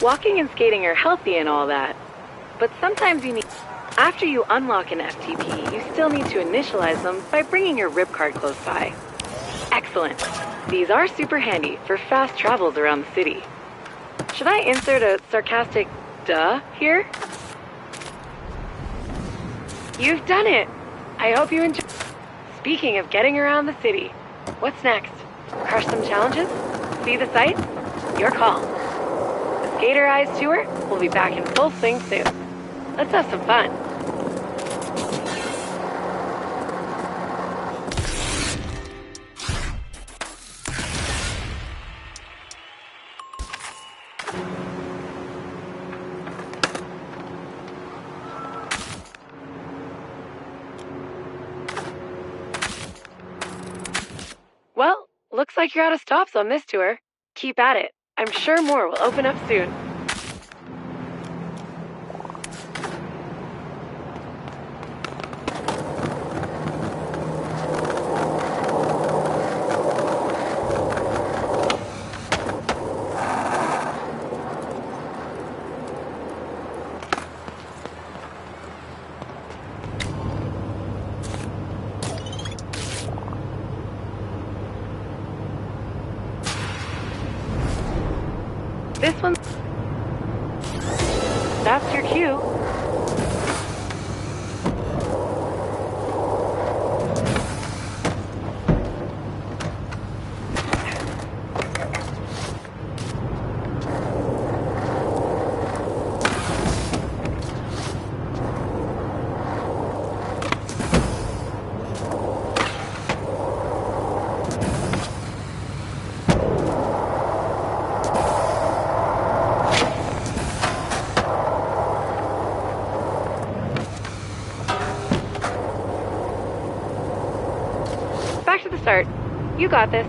Walking and skating are healthy and all that, but sometimes you need... After you unlock an FTP, you still need to initialize them by bringing your rip card close by. Excellent. These are super handy for fast travels around the city. Should I insert a sarcastic duh here? You've done it! I hope you enjoy... Speaking of getting around the city, what's next? Crush some challenges? See the sights? Your call. Skater Eyes Tour will be back in full swing soon. Let's have some fun. Well, looks like you're out of stops on this tour. Keep at it. I'm sure more will open up soon. This one... That's your cue. Back to the start. You got this.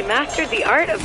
You mastered the art of...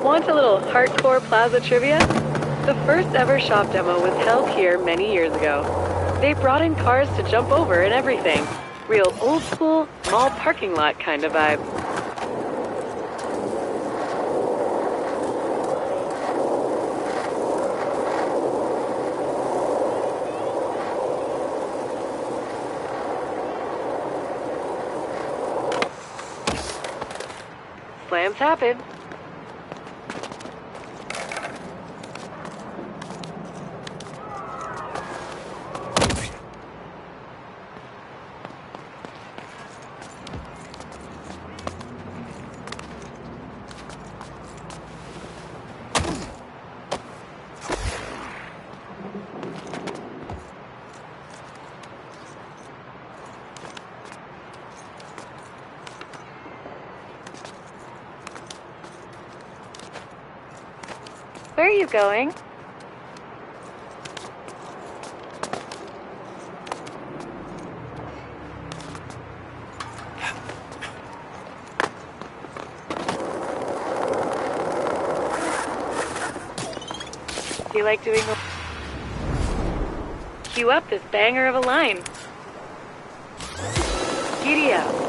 Want a little hardcore plaza trivia? The first ever shop demo was held here many years ago. They brought in cars to jump over and everything. Real old school, mall parking lot kind of vibe. Slams happen. Where are you going? Do you like doing the... Cue up this banger of a line. Giddy up.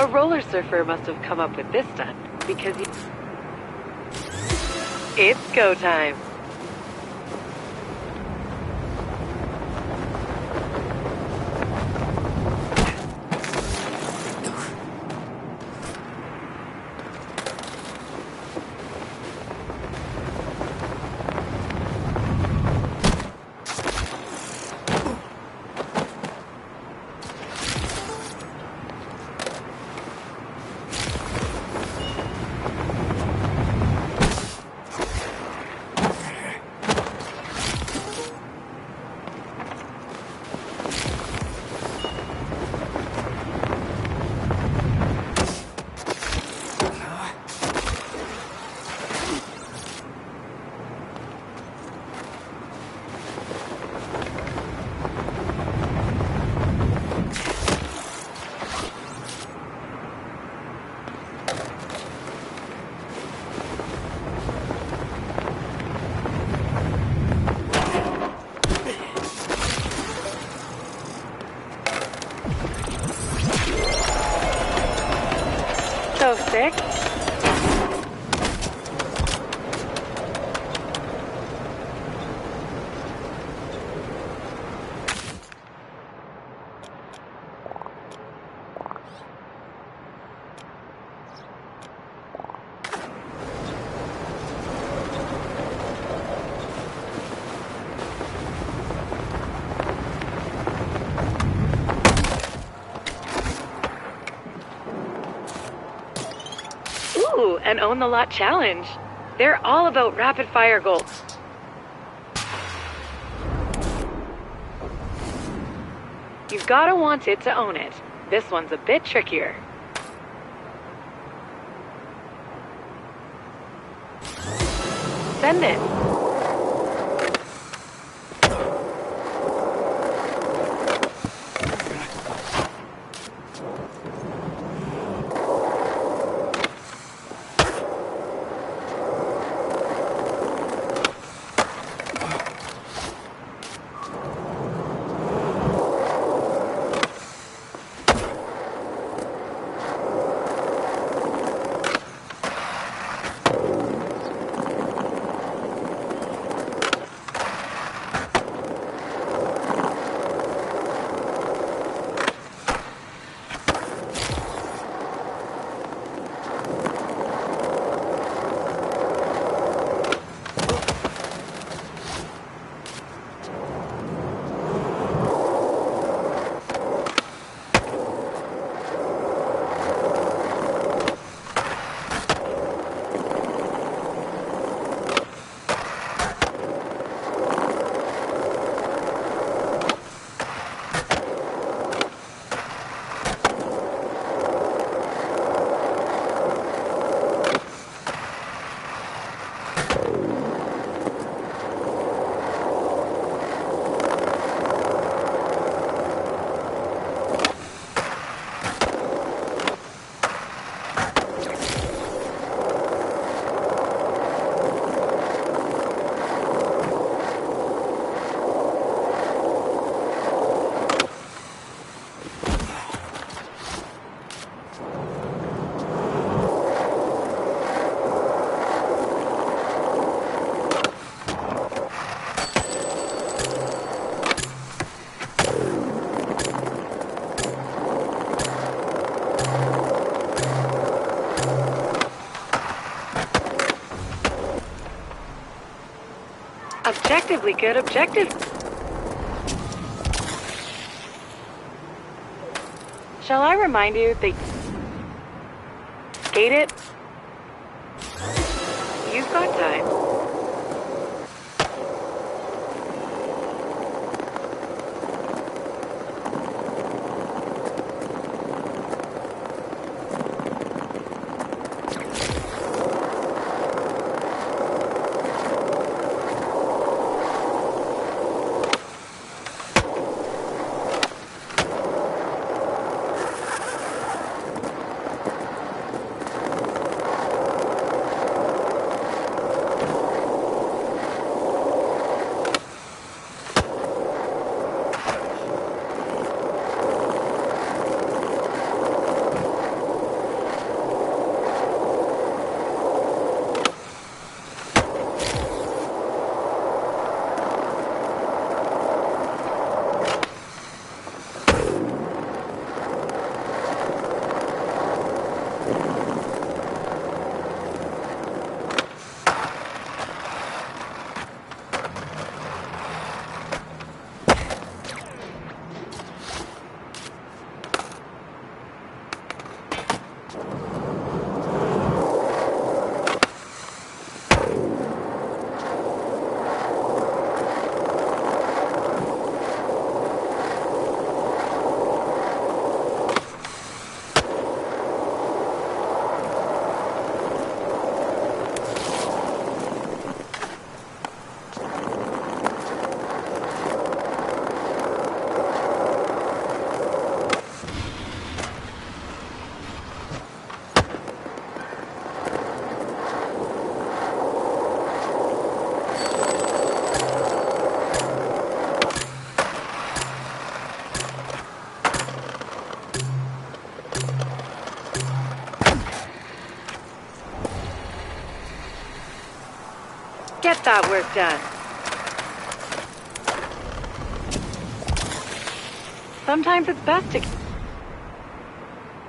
A roller surfer must have come up with this stunt, because it's go time. So sick. Ooh, an Own the Lot challenge. They're all about rapid fire goals. You've gotta want it to own it. This one's a bit trickier. Send it. Objectively good objective. Shall I remind you that skate it? You've got time. get that work done. Sometimes it's best to...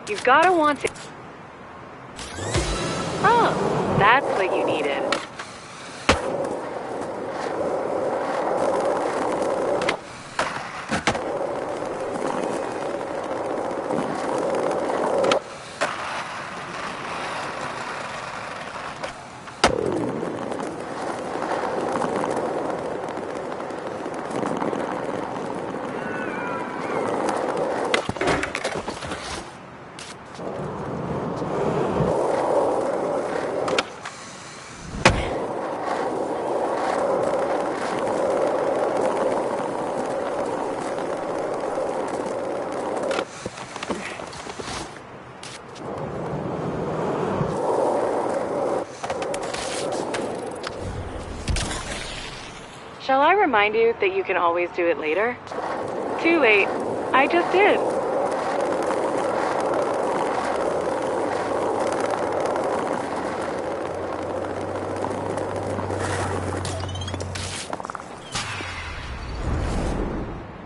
You've gotta want to... Oh, that's what you needed. Shall I remind you that you can always do it later? Too late. I just did.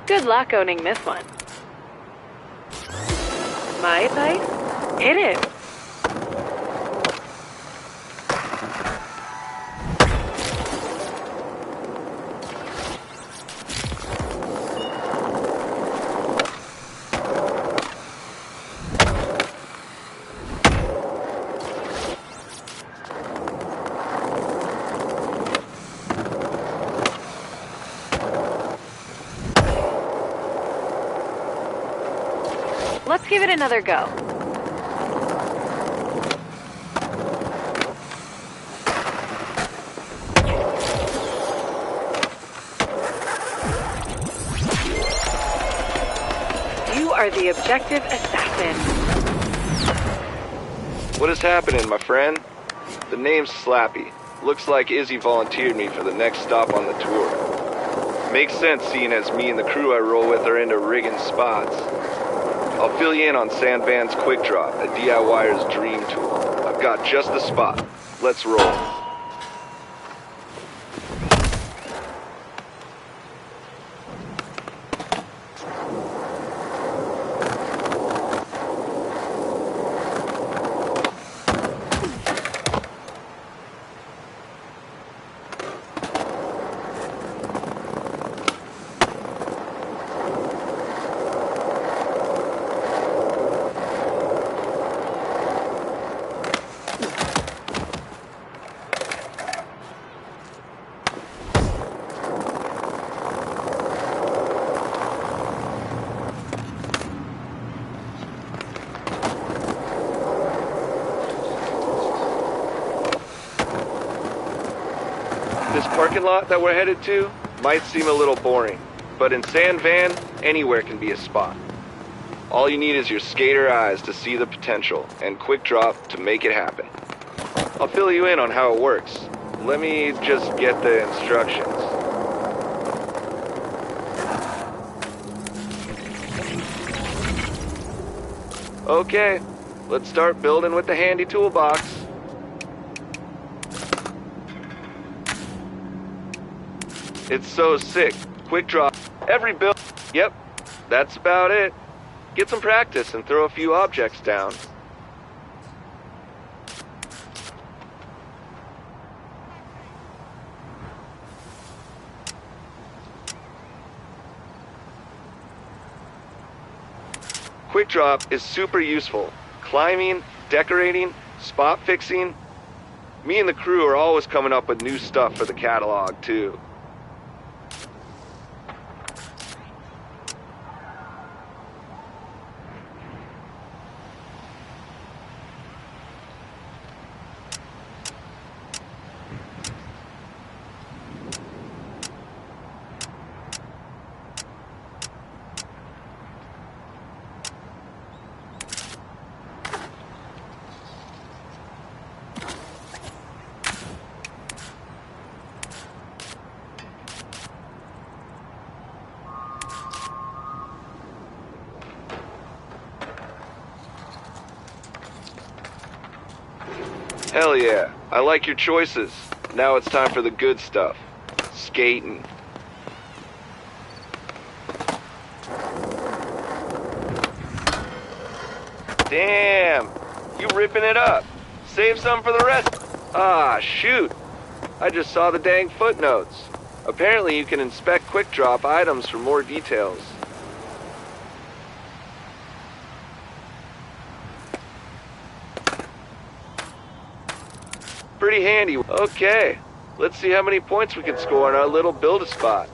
Good luck owning this one. My advice? Hit it. Let's give it another go. You are the objective assassin. What is happening, my friend? The name's Slappy. Looks like Izzy volunteered me for the next stop on the tour. Makes sense seeing as me and the crew I roll with are into rigging spots. I'll fill you in on Sandvan's Quick Drop, a DIYer's dream tool. I've got just the spot. Let's roll. This parking lot that we're headed to might seem a little boring, but in Sandvan, anywhere can be a spot. All you need is your skater eyes to see the potential, and Quick Drop to make it happen. I'll fill you in on how it works. Let me just get the instructions. Okay, let's start building with the handy toolbox. It's so sick. Quick Drop. Every build. Yep, that's about it. Get some practice and throw a few objects down. Quick Drop is super useful. Climbing, decorating, spot fixing. Me and the crew are always coming up with new stuff for the catalog, too. Hell yeah, I like your choices. Now it's time for the good stuff. Skating. Damn! You ripping it up. Save some for the rest. Ah, shoot. I just saw the dang footnotes. Apparently you can inspect quick drop items for more details. Pretty handy. Okay, let's see how many points we can score on our little build-a-spot.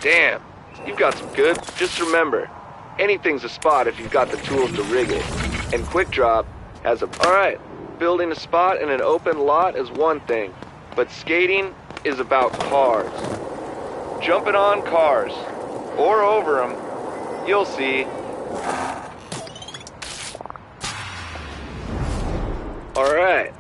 Damn, you've got some good. Just remember, anything's a spot if you've got the tools to rig it. And Quick Drop has a... Alright, building a spot in an open lot is one thing, but skating is about cars. Jumping on cars, or over them, you'll see. Alright.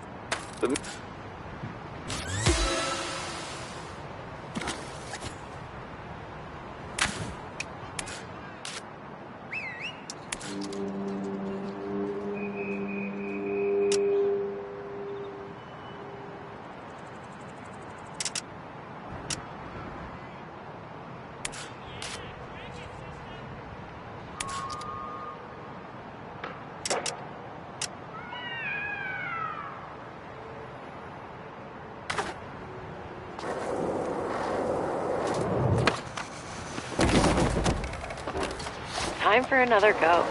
Time for another go.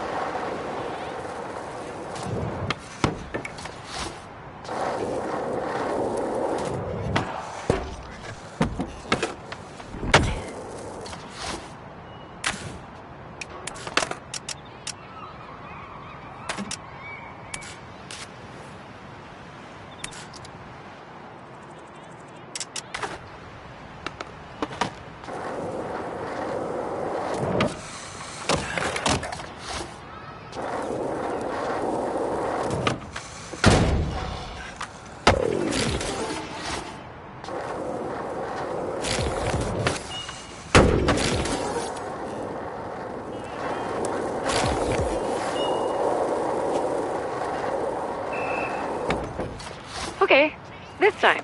Okay, this time.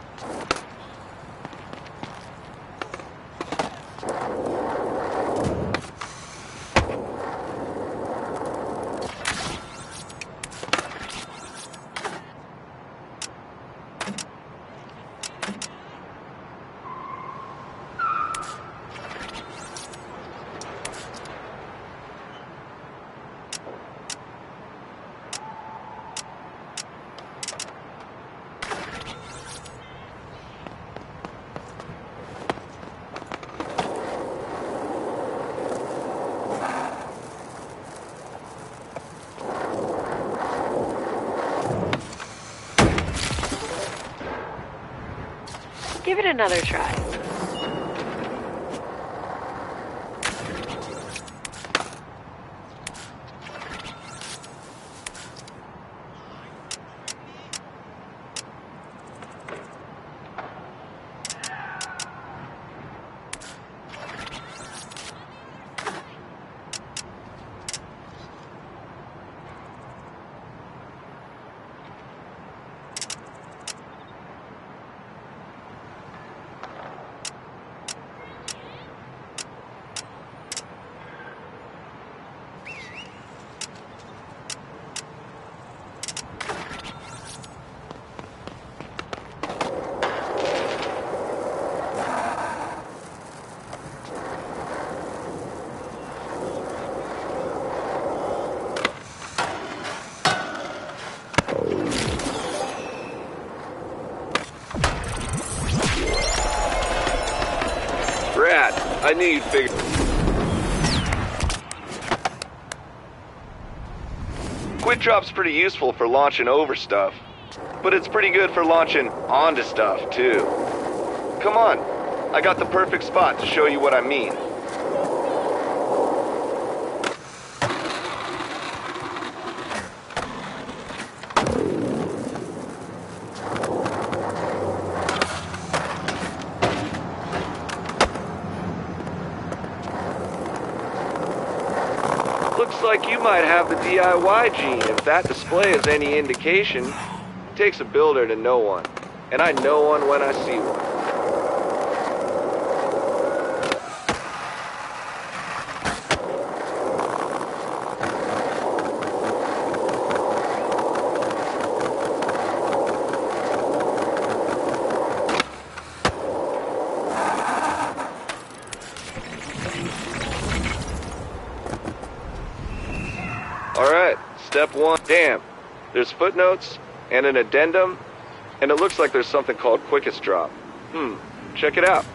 Give it another try. Brad, I knew you'd figure... Quick Drop's pretty useful for launching over stuff, but it's pretty good for launching onto stuff, too. Come on, I got the perfect spot to show you what I mean. Looks like you might have the DIY gene. If that display is any indication, it takes a builder to know one. And I know one when I see one. Alright, step one. Damn, there's footnotes and an addendum, and it looks like there's something called quickest drop. Check it out.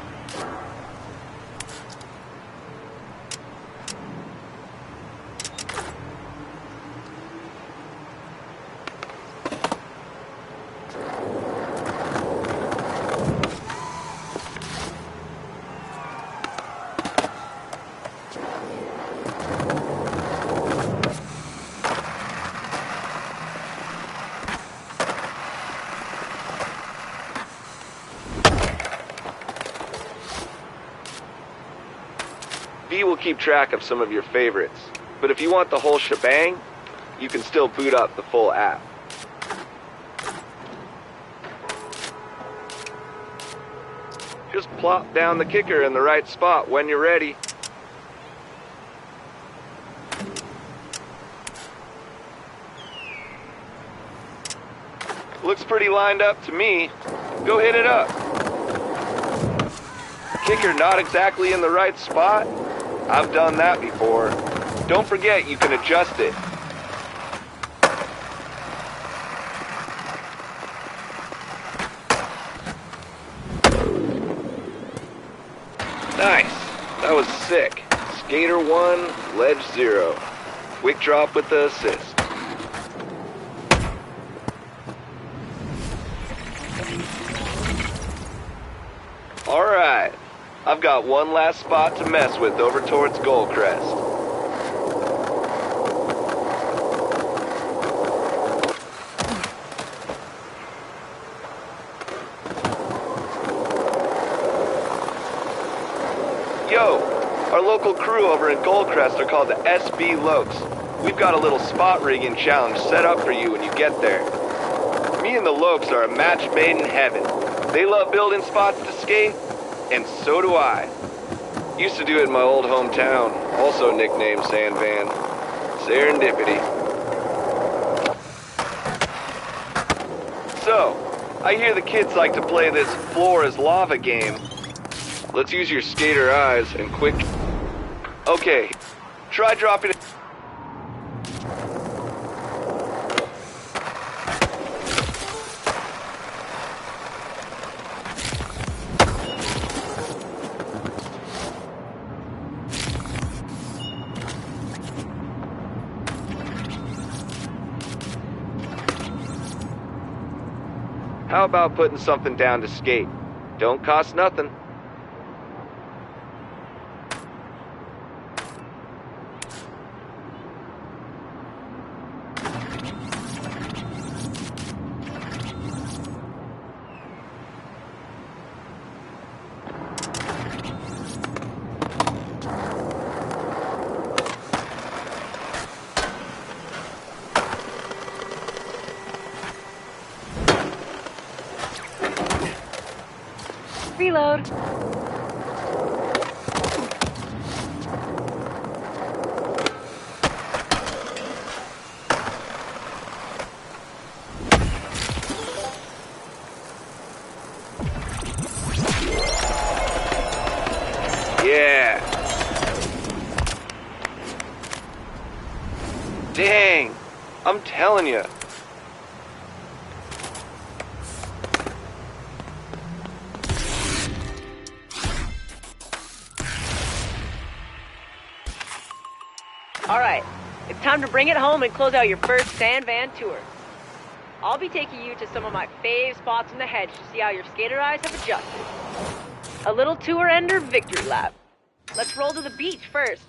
V will keep track of some of your favorites, but if you want the whole shebang, you can still boot up the full app. Just plop down the kicker in the right spot when you're ready. Looks pretty lined up to me. Go hit it up. Kicker not exactly in the right spot? I've done that before. Don't forget you can adjust it. Nice. That was sick. Skater 1, ledge 0. Quick drop with the assist. Alright. I've got one last spot to mess with over towards Goldcrest. Yo, our local crew over in Goldcrest are called the SB Lokes. We've got a little spot rigging challenge set up for you when you get there. Me and the Lokes are a match made in heaven. They love building spots to skate, and so do I. Used to do it in my old hometown, also nicknamed Sand Van. Serendipity. So, I hear the kids like to play this floor is lava game. Let's use your skater eyes and quick... Okay, try dropping it. How about putting something down to skate? Don't cost nothing. Reload. Yeah. Dang. I'm telling you. Alright, it's time to bring it home and close out your first Sand Van tour. I'll be taking you to some of my fave spots in the hedge to see how your skater eyes have adjusted. A little tour ender victory lap. Let's roll to the beach first.